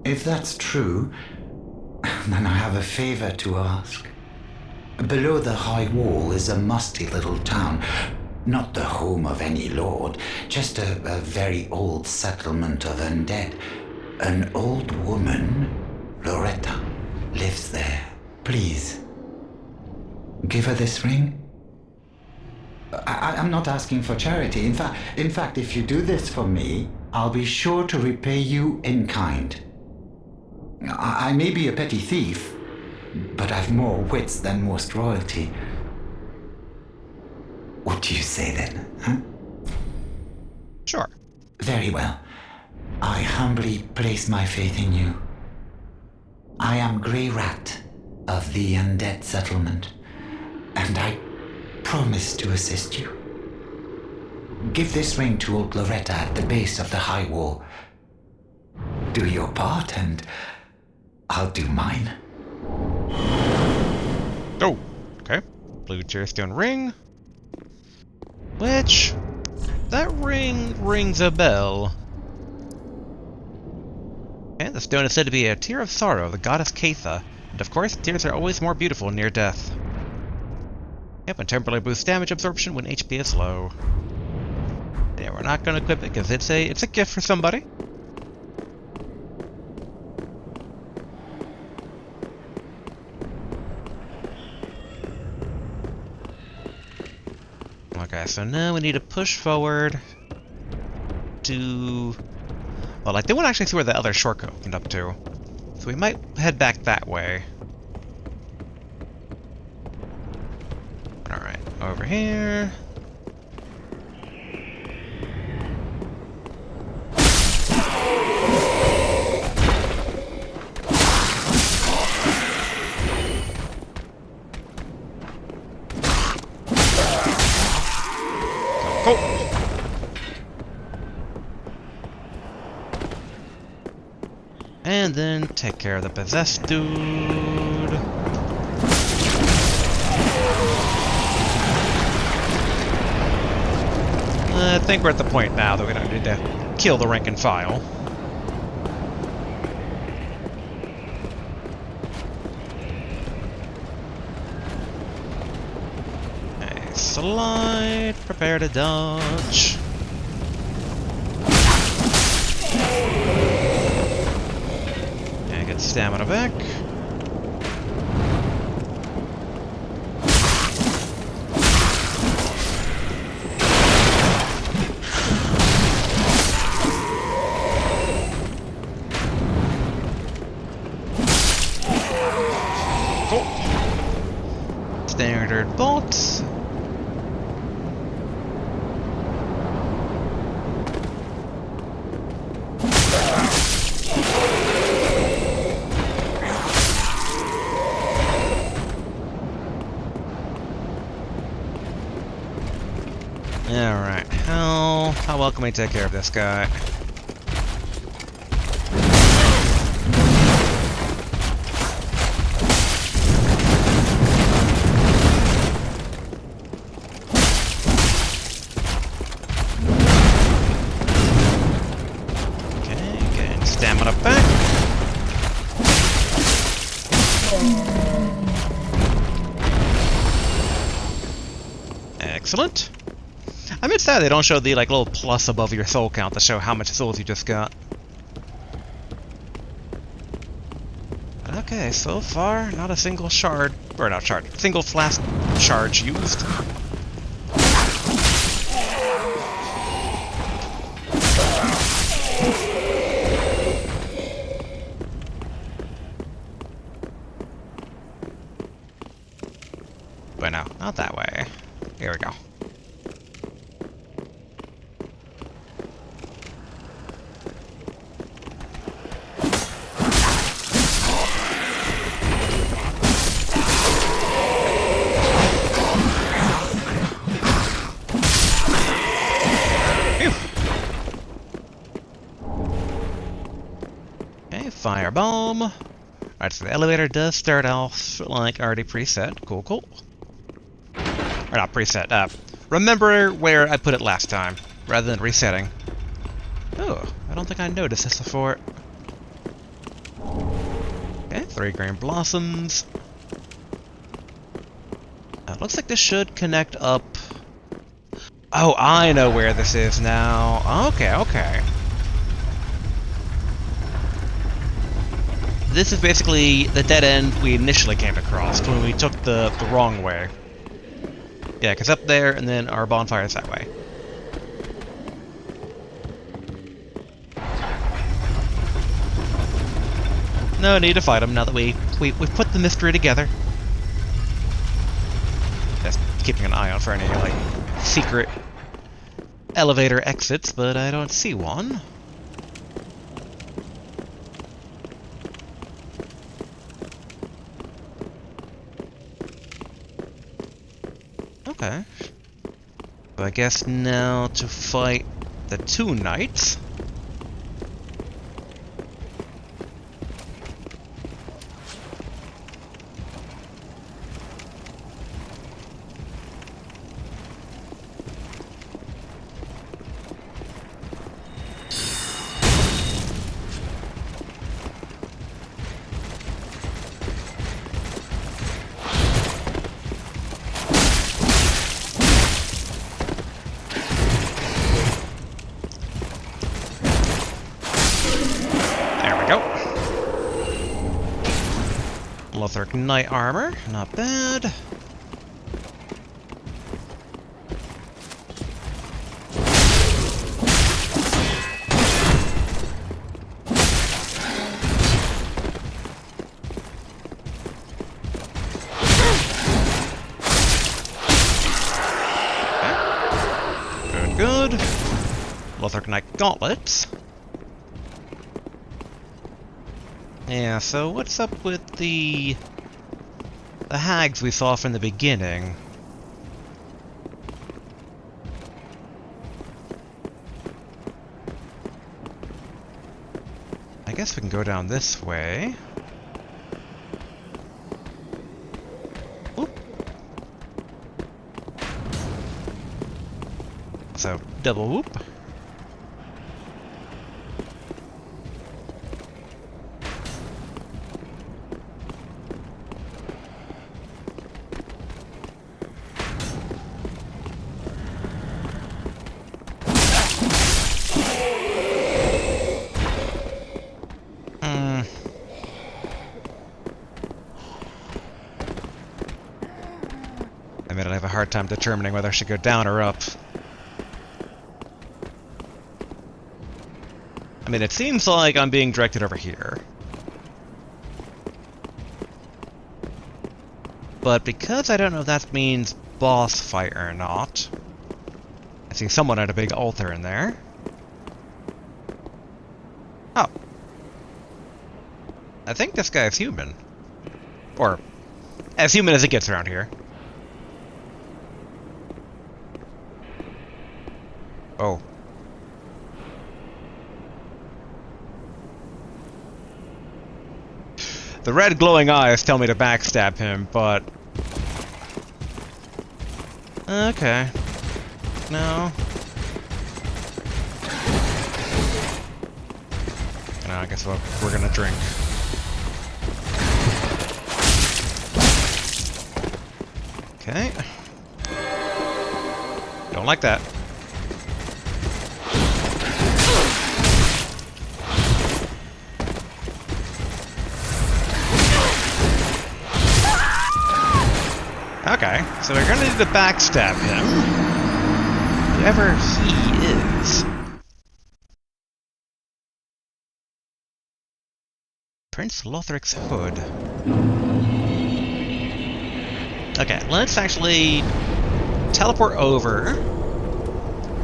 If that's true, then I have a favor to ask. Below the High Wall is a musty little town. Not the home of any lord, just a very old settlement of undead. An old woman, Loretta, lives there. Please, give her this ring. I'm not asking for charity. In fact, if you do this for me, I'll be sure to repay you in kind. I may be a petty thief, but I've more wits than most royalty. What do you say then, huh? Sure. Very well. I humbly place my faith in you. I am Grey Rat of the Undead Settlement, and I promise to assist you. Give this ring to old Loretta at the base of the High Wall. Do your part, and I'll do mine. Oh, okay. Blue Chairstone ring. Which, that ring rings a bell. And the stone is said to be a tear of sorrow, the goddess Katha. And of course, tears are always more beautiful near death. Yep, and temporarily boosts damage absorption when HP is low. Yeah, we're not going to equip it because it's a gift for somebody. Okay, so now we need to push forward to... Well, I didn't actually see where the other shortcut opened up to. So we might head back that way. Alright, over here. And then take care of the possessed dude. I think we're at the point now that we don't need to kill the rank and file. Okay, slide, prepare to dodge. Get stamina back. Cool. Standard bolts. Alright, how well can we take care of this guy? Okay, getting stamina back. Excellent. I mean, it's sad they don't show the little plus above your soul count to show how much souls you just got. Okay, so far, not a single shard, or not shard, single flask charge used. firebomb. Alright, so the elevator does start off like already preset. Cool, cool. Or not preset. Remember where I put it last time, rather than resetting. Oh, I don't think I noticed this before. Okay, 3 green blossoms. Looks like this should connect up. Oh, I know where this is now. Okay, okay. This is basically the dead end we initially came across when we took the wrong way. Yeah, because up there, and then our bonfire is that way. No need to fight them now that we've put the mystery together. Just keeping an eye out for any, like, secret elevator exits, but I don't see one. Okay. So I guess now to fight the 2 knights. Lothric Knight armor, not bad. Okay. Good, good. Lothric Knight gauntlets. Yeah, so what's up with the hags we saw from the beginning? I guess we can go down this way. Oop. So, double whoop. I have a hard time determining whether I should go down or up. I mean, it seems like I'm being directed over here. But because I don't know if that means boss fight or not, I see someone at a big altar in there. Oh. I think this guy is human. Or, as human as it gets around here. Oh. The red glowing eyes tell me to backstab him, but... Okay. No. No, I guess we're gonna drink. Okay. Don't like that. Okay, so we're gonna need to backstab him. Whoever he is. Prince Lothric's hood. Okay, let's actually teleport over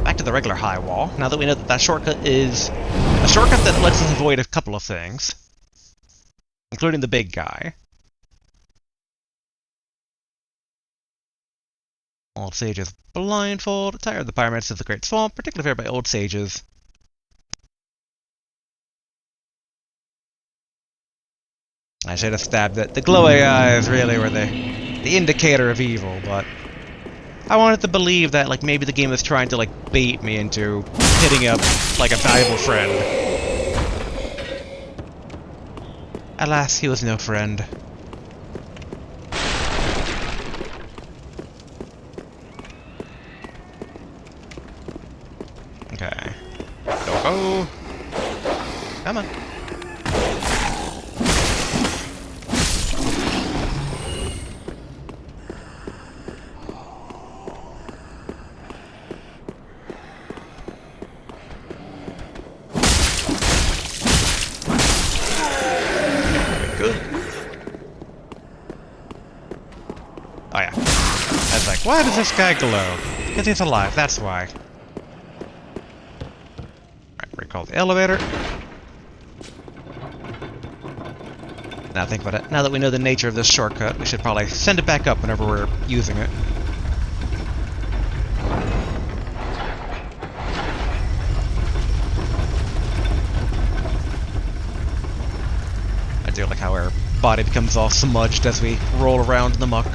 back to the regular high wall, now that we know that that shortcut is a shortcut that lets us avoid a couple of things, including the big guy. Old Sage's blindfold, attire of the pyramids of the Great Swamp, particularly favored by old sages. I should have stabbed it. The glowy eyes really were the indicator of evil, but I wanted to believe that like maybe the game was trying to like bait me into hitting up like a valuable friend. Alas, he was no friend. Okay. Go. Come on. Good. Oh yeah. I was like, why does this guy glow? Because he's alive, that's why. Alright, recall the elevator. Now think about it. Now that we know the nature of this shortcut, we should probably send it back up whenever we're using it. I do like how our body becomes all smudged as we roll around in the muck.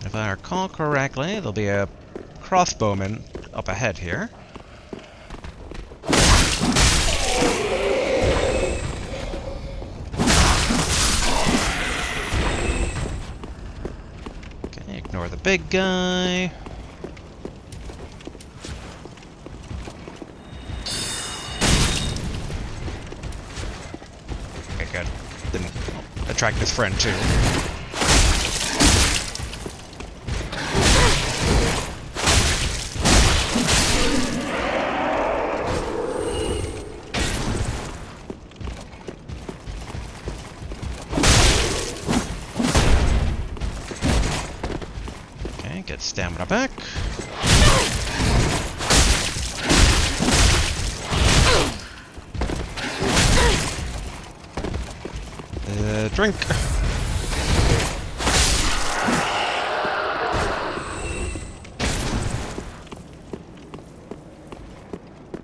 If I recall correctly, there'll be a crossbowman up ahead here. Okay, ignore the big guy. Okay, good. Didn't attract his friend too. Get stamina back. Drink.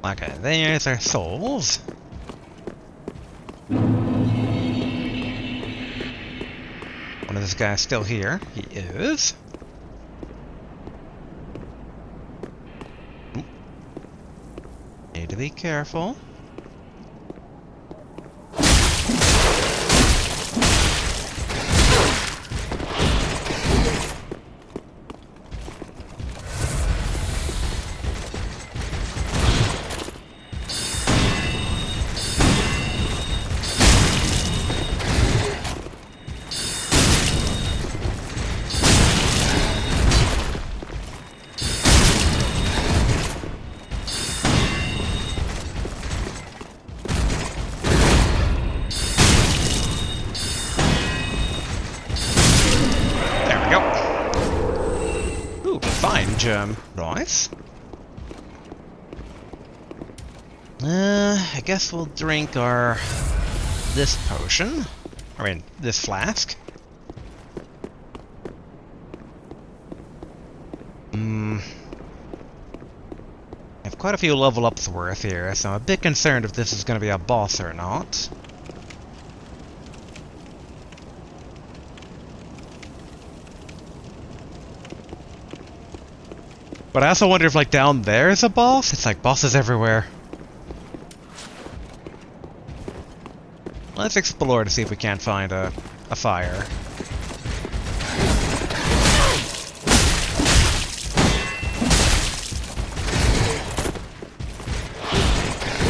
Okay, there's our souls. One of this guy's still here. He is. Need to be careful. Gem. Nice. I guess we'll drink this potion. I mean, this flask. I have quite a few level ups worth here, so I'm a bit concerned if this is going to be a boss or not. But I also wonder if, like, down there is a boss? It's like bosses everywhere. Let's explore to see if we can't find a fire.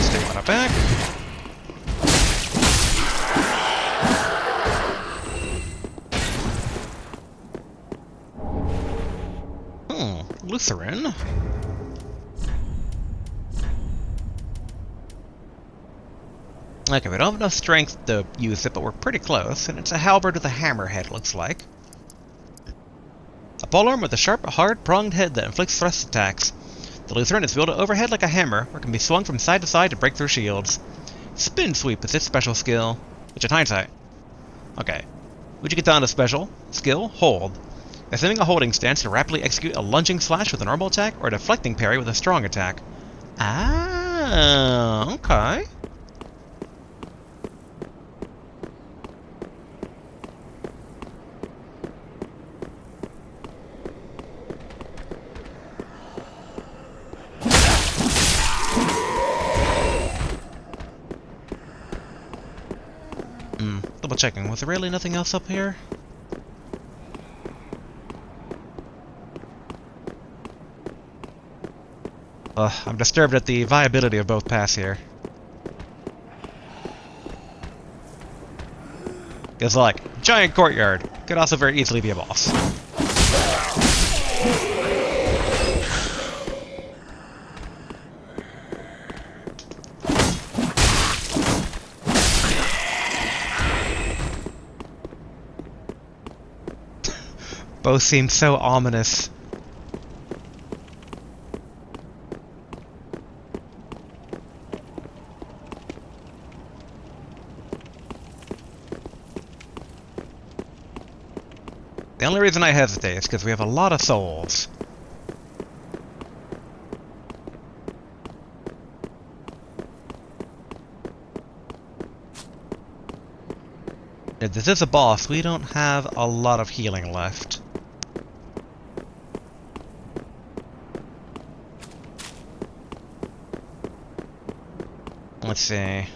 Stick on it back. Lutheran. Okay, we don't have enough strength to use it, but we're pretty close, and it's a halberd with a hammerhead, looks like. A polearm with a sharp, hard-pronged head that inflicts thrust attacks. The Lutheran is wielded overhead like a hammer, or can be swung from side to side to break through shields. Spin Sweep is its special skill, which in hindsight... Okay. Ujikatana's special skill, Hold. Assuming a holding stance to rapidly execute a lunging slash with a normal attack, or a deflecting parry with a strong attack. Ah, okay. Double checking, was there really nothing else up here? I'm disturbed at the viability of both paths here. Because, like, giant courtyard could also very easily be a boss. Both seem so ominous. The only reason I hesitate is because we have a lot of souls. If this is a boss, we don't have a lot of healing left. Let's see.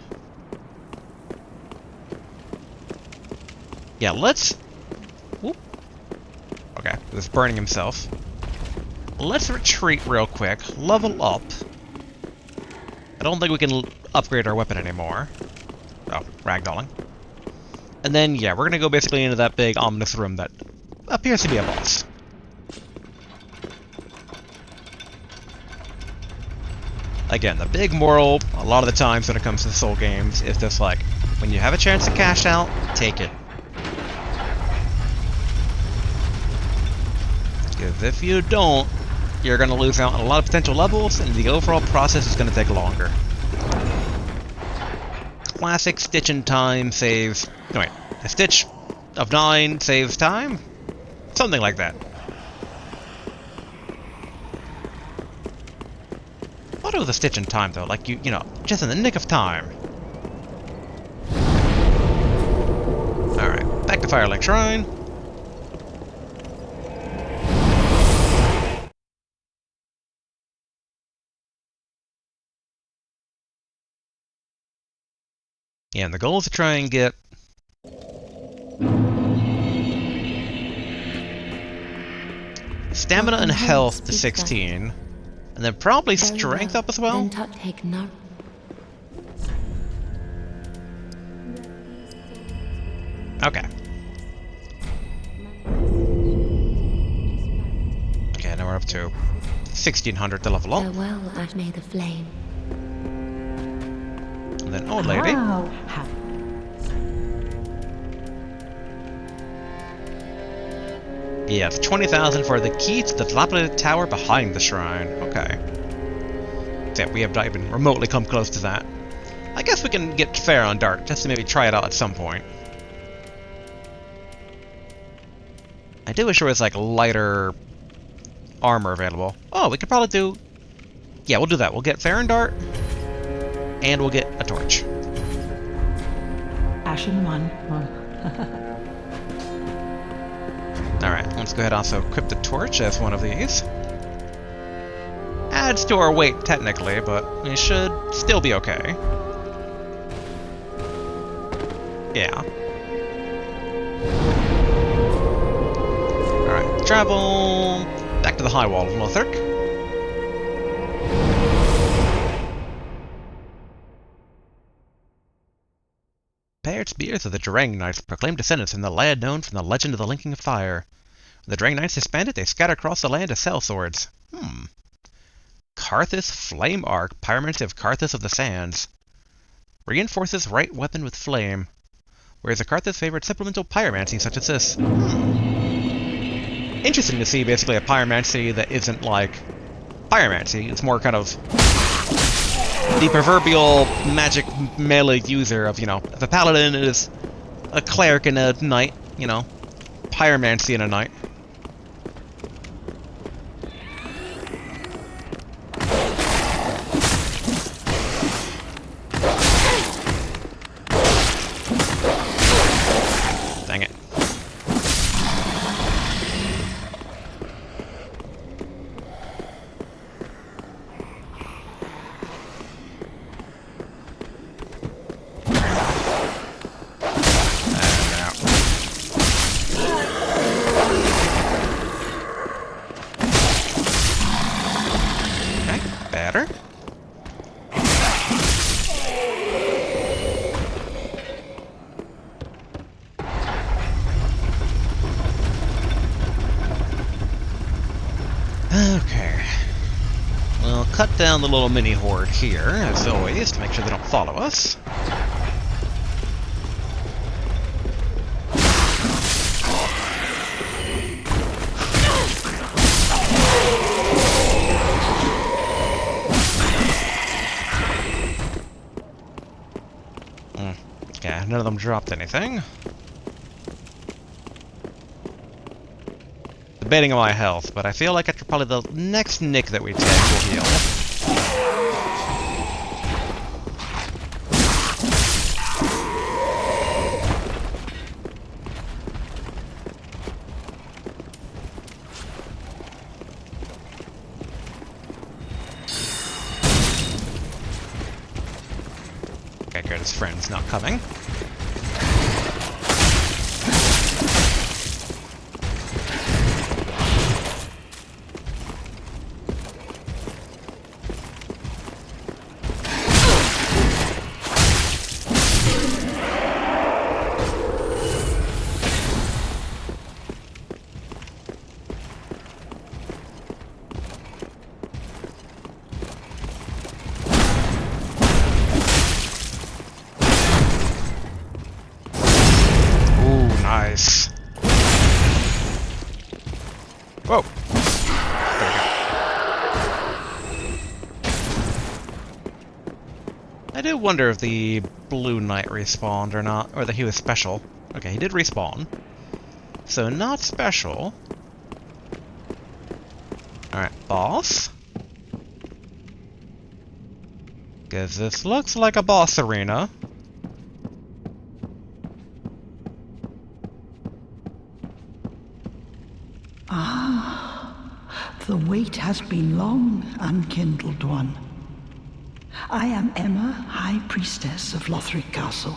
Yeah, let's... Whoop. Okay, he's burning himself. Let's retreat real quick, level up. I don't think we can upgrade our weapon anymore. Oh, ragdolling. And then, yeah, we're gonna go basically into that big ominous room that appears to be a boss. Again, the big moral, a lot of the times when it comes to Soul games, is just like, when you have a chance to cash out, take it. Because if you don't, you're going to lose out on a lot of potential levels, and the overall process is going to take longer. Classic Stitch in Time saves... No, wait. A Stitch of 9 saves time? Something like that. I thought it was a Stitch in Time, though. Like, you know, just in the nick of time. Alright, back to Firelink Shrine. Yeah, and the goal is to try and get... stamina and health to 16. And then probably strength up as well? Okay. Okay, now we're up to 1600 to level up. Farewell, may the flame. And then old lady. Yes, 20,000 for the key to the dilapidated tower behind the shrine. Okay. So yeah, we have not even remotely come close to that. I guess we can get fair on dark, just to maybe try it out at some point. I do wish there was, like, lighter armor available. Oh, we could probably do... Yeah, we'll do that. We'll get fair and dart, and we'll get a torch. Ashen 1. Alright, let's go ahead and also equip the torch as one of these. Adds to our weight, technically, but we should still be okay. Yeah. Alright, travel back to the High Wall of Lothric. Paired spears of the Drang Knights proclaim descendants from the land known from the legend of the Linking of Fire. When the Drang Knights disbanded, they scattered across the land to sell swords. Karthus Flame Arc, Pyromancy of Karthus of the Sands. Reinforces right weapon with flame. Whereas the Karthus favored supplemental pyromancy such as this. Interesting to see basically a pyromancy that isn't like pyromancy. It's more kind of the proverbial magic melee user of, you know, if a paladin is a cleric in a knight, you know, pyromancy in a knight. Dang it. Better. Okay. We'll cut down the little mini horde here, as always, to make sure they don't follow us. Yeah, none of them dropped anything. Debating on my health, but I feel like after probably the next nick that we take will heal. Okay, good, his friend's not coming. Nice. Whoa. I do wonder if the Blue Knight respawned or not, or that he was special. Okay, he did respawn. So not special. Alright, boss. Because this looks like a boss arena. The wait has been long, unkindled one. I am Emma, High Priestess of Lothric Castle.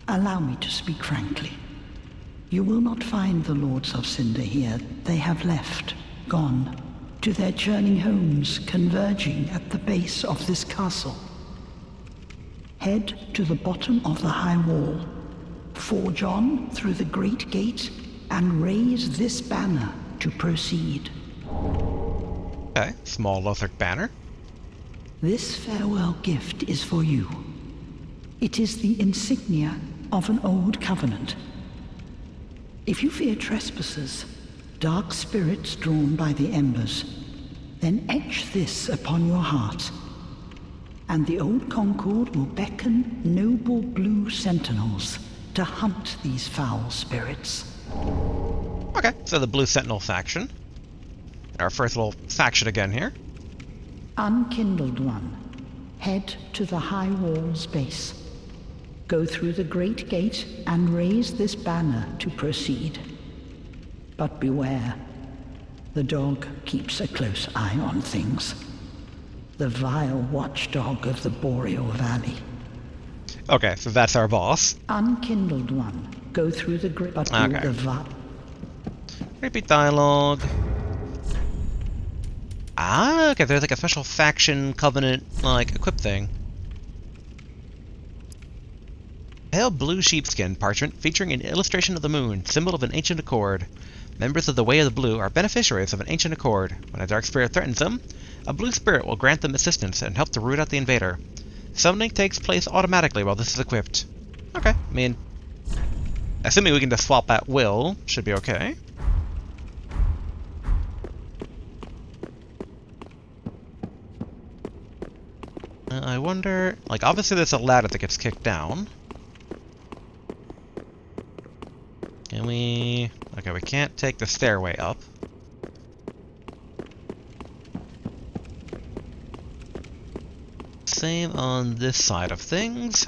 Allow me to speak frankly. You will not find the Lords of Cinder here. They have left, gone, to their churning homes, converging at the base of this castle. Head to the bottom of the High Wall, forge on through the Great Gate, and raise this banner to proceed. Okay, small Lothric banner. This farewell gift is for you. It is the insignia of an old covenant. If you fear trespassers, dark spirits drawn by the embers, then etch this upon your heart, and the old Concord will beckon noble blue sentinels to hunt these foul spirits. Okay, so the Blue Sentinel faction. Our first little faction again here. Unkindled one, head to the High Wall's base. Go through the Great Gate and raise this banner to proceed. But beware, the dog keeps a close eye on things. The vile watchdog of the Boreal Valley. Okay, so that's our boss. Unkindled one, go through the Great... But Okay. the Repeat dialogue. Ah, okay, there's like a special faction, covenant, like, equip thing. Pale blue sheepskin parchment featuring an illustration of the moon, symbol of an ancient accord. Members of the Way of the Blue are beneficiaries of an ancient accord. When a dark spirit threatens them, a blue spirit will grant them assistance and help to root out the invader. Summoning takes place automatically while this is equipped. Okay, I mean, assuming we can just swap at will, should be okay. I wonder... Like, obviously there's a ladder that gets kicked down. Can we... Okay, we can't take the stairway up. Same on this side of things.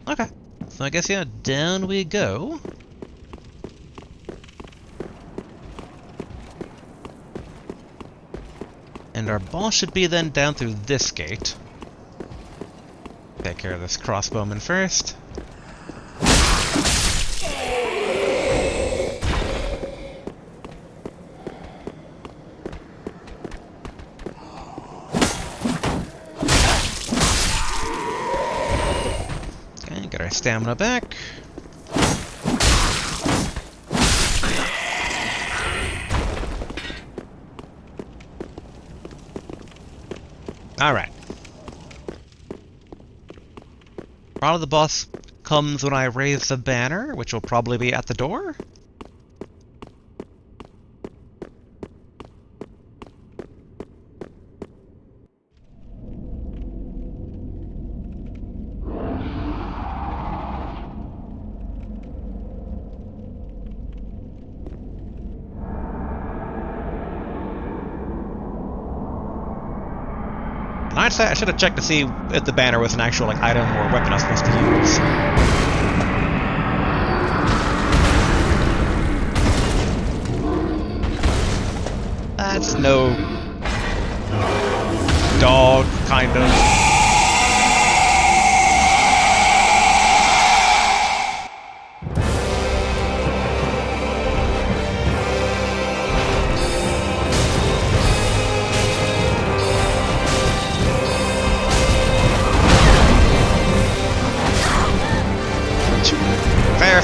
Okay, so I guess, yeah, down we go. And our boss should be then down through this gate. Take care of this crossbowman first. Okay, get our stamina back. Alright. Probably the boss comes when I raise the banner, which will probably be at the door. And I'd say I should have checked to see if the banner was an actual like item or weapon I was supposed to use. That's no dog, kind of.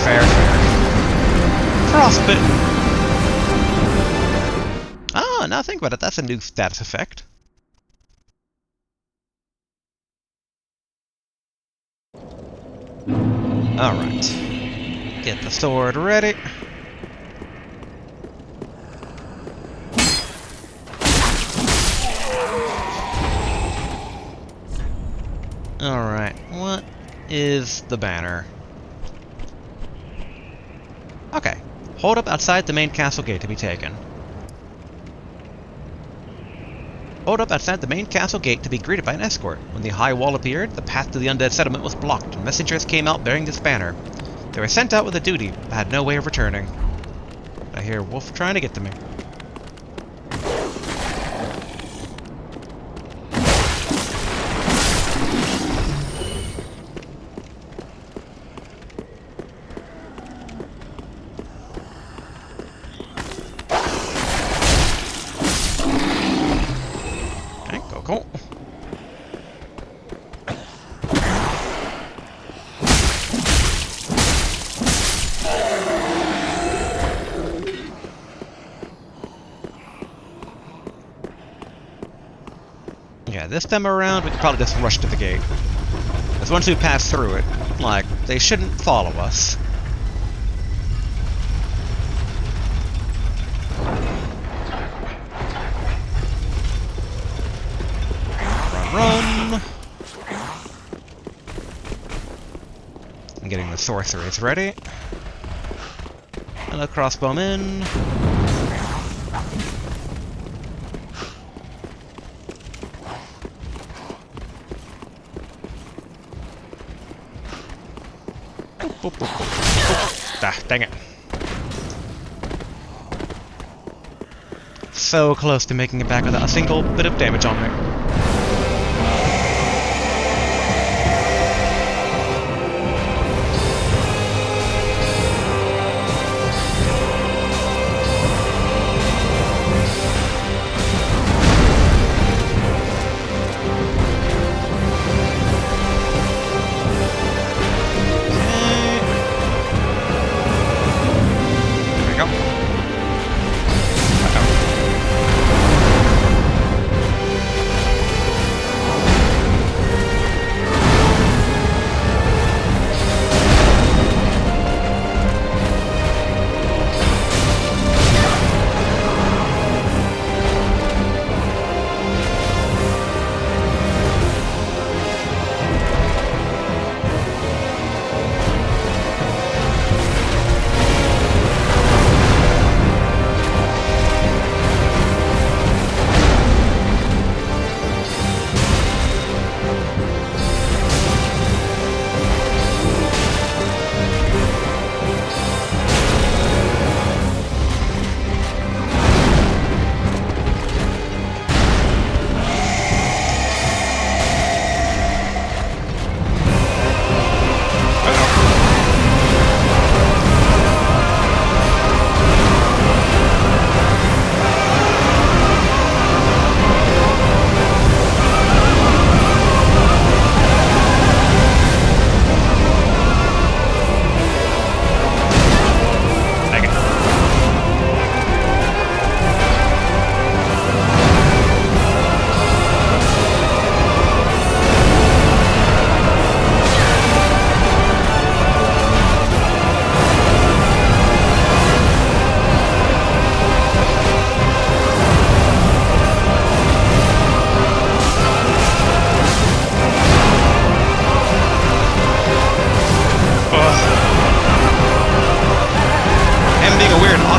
Fair. Frostbitten. Oh, now think about it, that's a new status effect. Alright. Get the sword ready. Alright, what is the banner? Okay. Hold up outside the main castle gate to be taken. Hold up outside the main castle gate to be greeted by an escort. When the High Wall appeared, the path to the undead settlement was blocked, and messengers came out bearing this banner. They were sent out with a duty, but had no way of returning. I hear Wolf trying to get to me. Cool. Yeah, this time around we could probably just rush to the gate. Because once we pass through it, like, they shouldn't follow us. Run! I'm getting the sorceries ready. And the crossbowmen. Boop, boop, boop, boop. Ah, dang it. So close to making it back without a single bit of damage on me.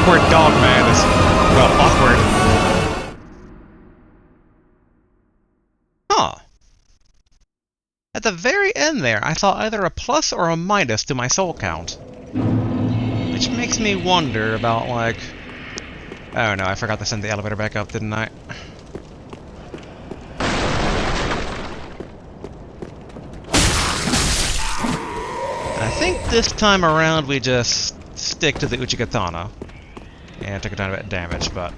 awkward dog man is, well, awkward. Huh. At the very end there, I saw either a plus or a minus to my soul count. Which makes me wonder about, like... Oh no, I forgot to send the elevator back up, didn't I? I think this time around we just stick to the Uchigatana. Yeah, it took a tiny bit of damage, but...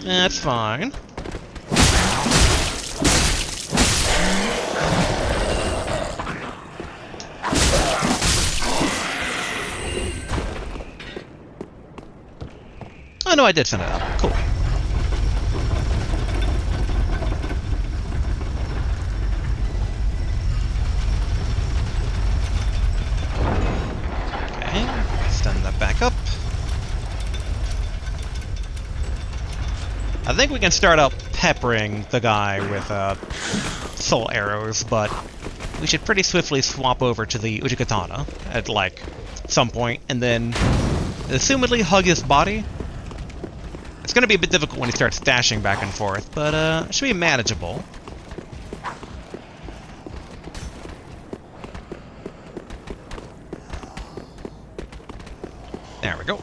that's fine. Oh no, I did send it up. Cool. Okay, send that back up. I think we can start out peppering the guy with soul arrows, but we should pretty swiftly swap over to the Uchigatana at, like, some point, and then assumedly hug his body. It's going to be a bit difficult when he starts dashing back and forth, but it should be manageable. There we go.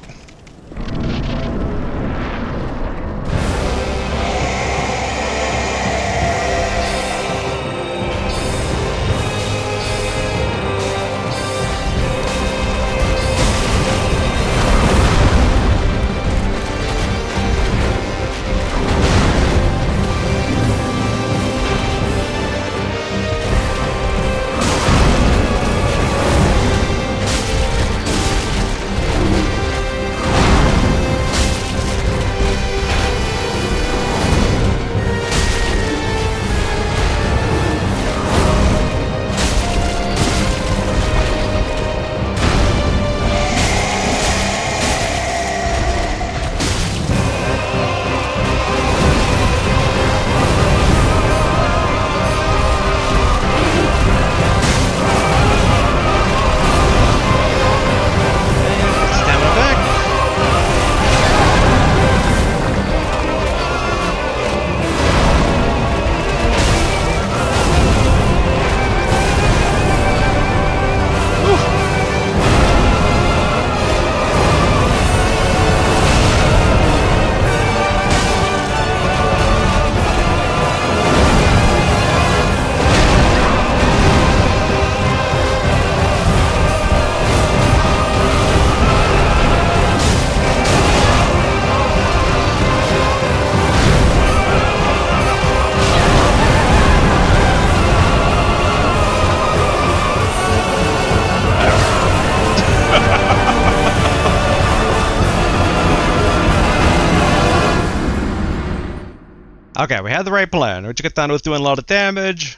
Okay, we had the right plan. Uchigatana was doing a lot of damage.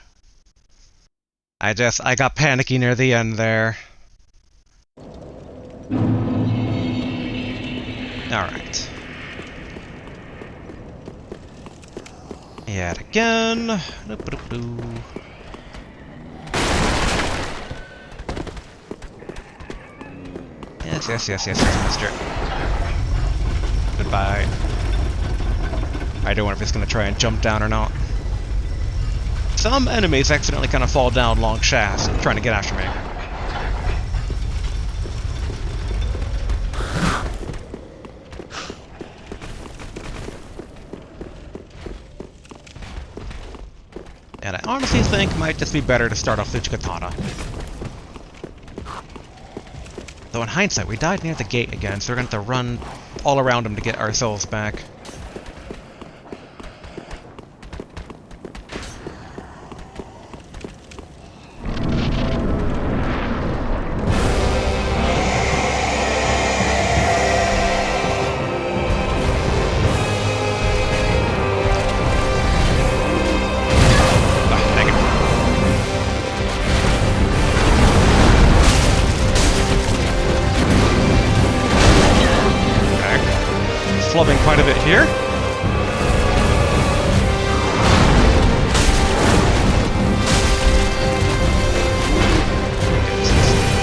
I got panicky near the end there. Alright. Yet again. Yes, mister. Goodbye. I don't know if it's going to try and jump down or not. Some enemies accidentally kind of fall down long shafts trying to get after me. And I honestly think it might just be better to start off with Uchigatana. Though in hindsight, we died near the gate again, so we're going to have to run all around him to get our souls back. Flubbing quite a bit here.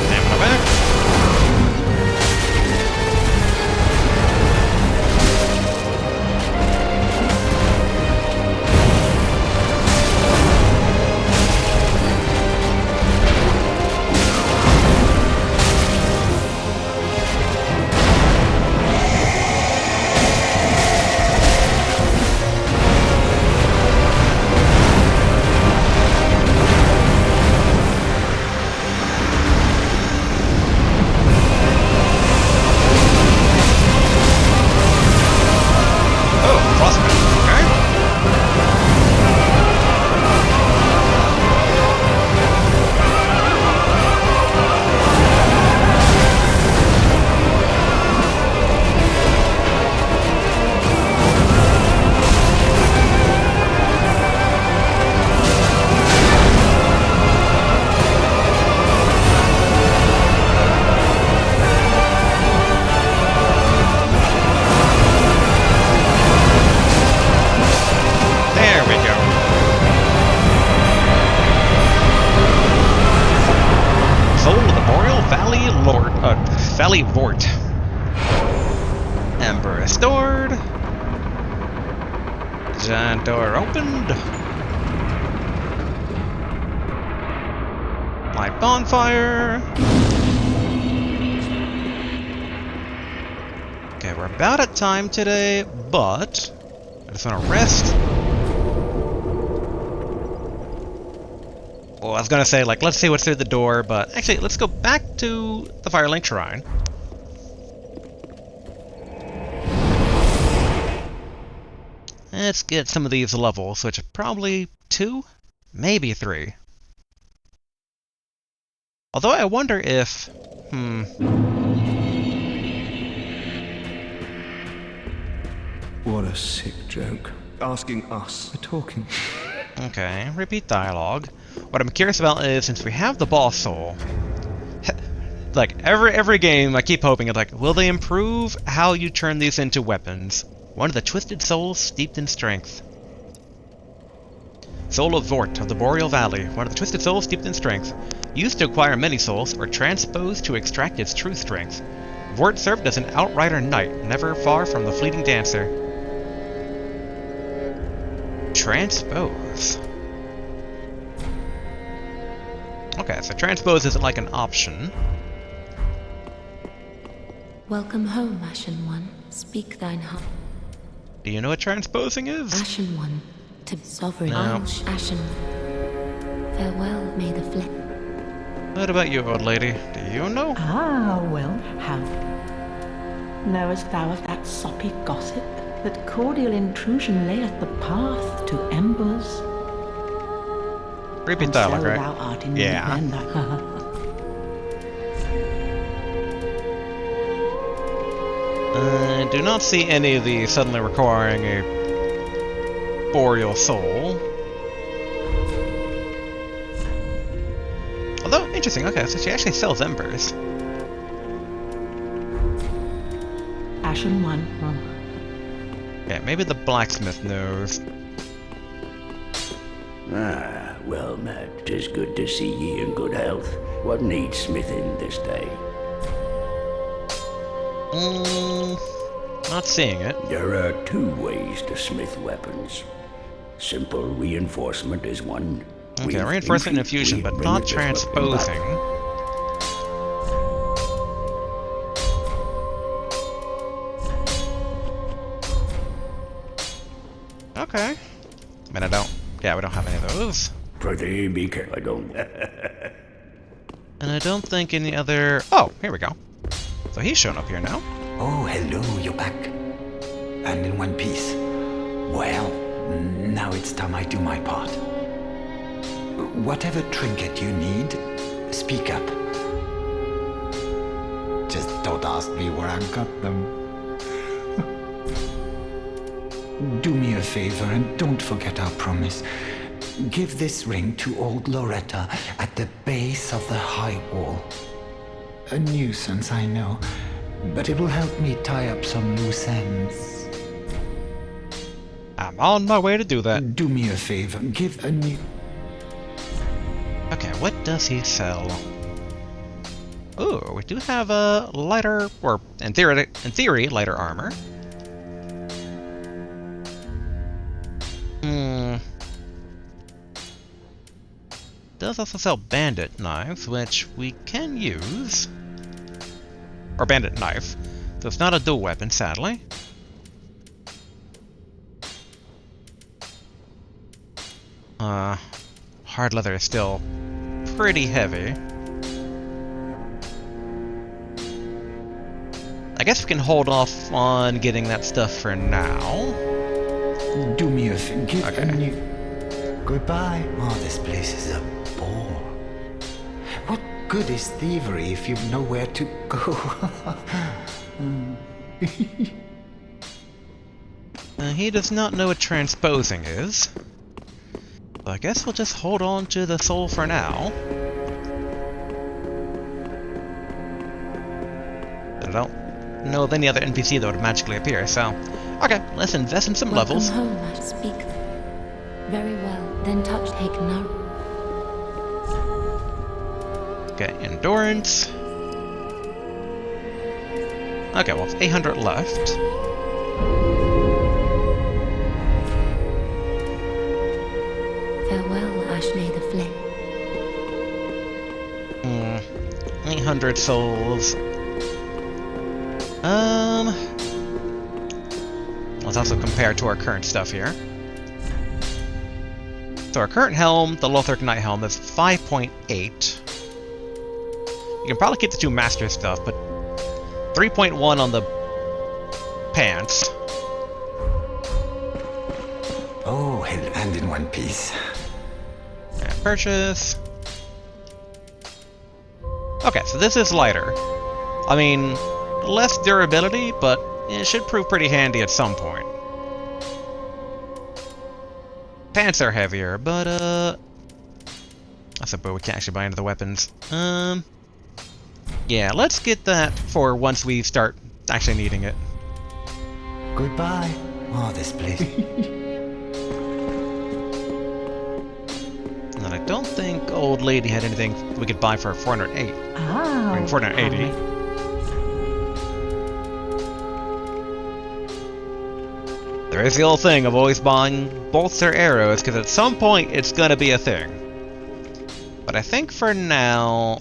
Stamina back. Valley Vort. Ember restored. Giant door opened. Light bonfire. Okay, we're about at time today, but I just want to rest. Well, I was gonna say, like, let's see what's through the door, but actually, let's go back to the Firelink Shrine. Let's get some of these levels, which are probably 2, maybe 3. Although I wonder if... What a sick joke. Asking us for talking. Okay, repeat dialogue. What I'm curious about is, since we have the boss soul, like, every game, I keep hoping, it's like, will they improve how you turn these into weapons? One of the twisted souls steeped in strength. Soul of Vort of the Boreal Valley, one of the twisted souls steeped in strength. Used to acquire many souls, or transposed to extract its true strength. Vort served as an outrider knight, never far from the fleeting dancer. Transpose. Okay, so transpose isn't like an option. Welcome home, Ashen One. Speak thine heart. Do you know what transposing is? Ashen One, to sovereign No. Ashen. Farewell, may the flame. What about you, old lady? Do you know? Ah, well, how? Knowest thou of that soppy gossip, that cordial intrusion layeth the path to embers? Repeat And dialogue, so right? thou art in Yeah. then I do not see any of these suddenly requiring a boreal soul. Although, interesting, okay, so she actually sells embers. Ashen One. Okay, maybe the blacksmith knows. Ah, well, Matt, 'tis good to see ye in good health. What needs smithing this day? Not seeing it. There are 2 ways to smith weapons. Simple reinforcement is one. Okay, With reinforcement and infusion, we but bring not it this weapon transposing. back. Okay. I mean, I don't... Yeah, we don't have any of those. Prithee, be careful. I don't. And I don't think any other... Oh, here we go. So he's shown up here now. Oh, hello, you're back. And in one piece. Well, now it's time I do my part. Whatever trinket you need, speak up. Just don't ask me where I got them. Do me a favor and don't forget our promise. Give this ring to old Loretta at the base of the High Wall. A nuisance, I know, but it will help me tie up some loose ends. I'm on my way to do that. Do me a favor, give a new... Okay, what does he sell? Ooh, we do have a lighter, or in theory, lighter armor. Does also sell bandit knives, which we can use. Or bandit knife. So it's not a dual weapon, sadly. Hard leather is still pretty heavy. I guess we can hold off on getting that stuff for now. Do me a favor, give Okay. a new... Goodbye. Oh, this place is a bore. What good is thievery if you've nowhere to go? He does not know what transposing is. So I guess we'll just hold on to the soul for now. I don't know of any other NPC that would magically appear, so... Okay, let's invest in some levels. Welcome home, I speak. Very well, then touch take now. Okay, endurance. Okay, well, 800 left. Farewell, Ashley the Flame. 800 souls. Let's also compare to our current stuff here. So our current helm, the Lothric Knight helm, is 5.8. You can probably keep the 2 master stuff, but 3.1 on the pants. Oh, he'll land in one piece. And purchase. Okay, so this is lighter. I mean, less durability, but it should prove pretty handy at some point. Pants are heavier, but that's a bow we can't actually buy into the weapons. Yeah, let's get that for once we start actually needing it. Goodbye. Oh, this place. And then I don't think old lady had anything we could buy for 408. Ah. I mean, 480. There is the old thing of always buying bolts or arrows, because at some point it's gonna be a thing. But I think for now...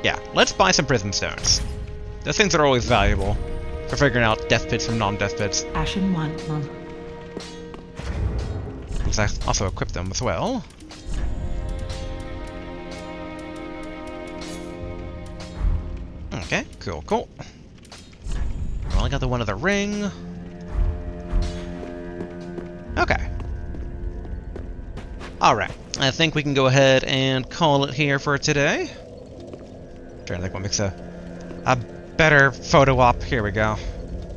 yeah, let's buy some prism stones. Those things are always valuable for figuring out death pits from non-death pits. Ashen one. Let's also equip them as well. Okay, cool. We only got the one of the ring. Okay. Alright, I think we can go ahead and call it here for today. Trying to think what makes a better photo op. Here we go.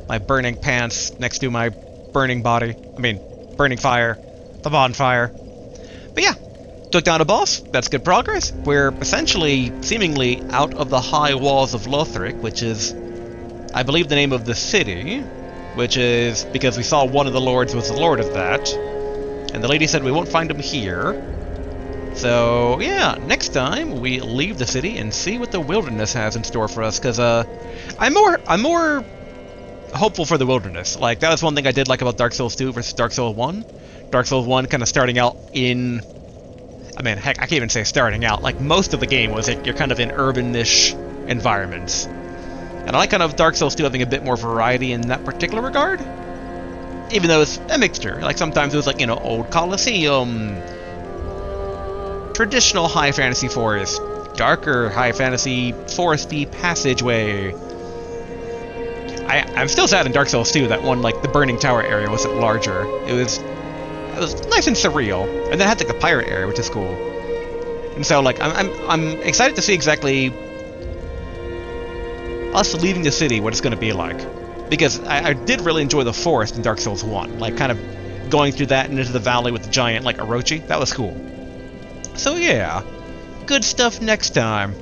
My burning pants next to my burning body. I mean, burning fire. The bonfire. But yeah, took down a boss. That's good progress. We're essentially, seemingly, out of the High Walls of Lothric, which is, I believe, the name of the city, which is because we saw one of the lords was the lord of that, and the lady said we won't find him here. So yeah, next time we leave the city and see what the wilderness has in store for us, because I'm more hopeful for the wilderness. Like, that was one thing I did like about Dark Souls 2 versus Dark Souls 1. Dark Souls 1 kind of starting out in... I mean, heck, I can't even say starting out. Like, most of the game was you're kind of in urban-ish environments. And I like kind of Dark Souls 2 having a bit more variety in that particular regard. Even though it's a mixture. Like, sometimes it was like, you know, old Colosseum, traditional high fantasy forest, darker high fantasy foresty passageway. I'm still sad in Dark Souls 2 that one, like, the Burning Tower area wasn't larger. It was nice and surreal, and then it had like the pirate area, which is cool. And so, like, I'm excited to see exactly us leaving the city, what it's going to be like, because I did really enjoy the forest in Dark Souls 1, like kind of going through that and into the valley with the giant like Orochi. That was cool. So yeah, good stuff next time.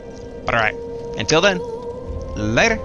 But alright, until then, later.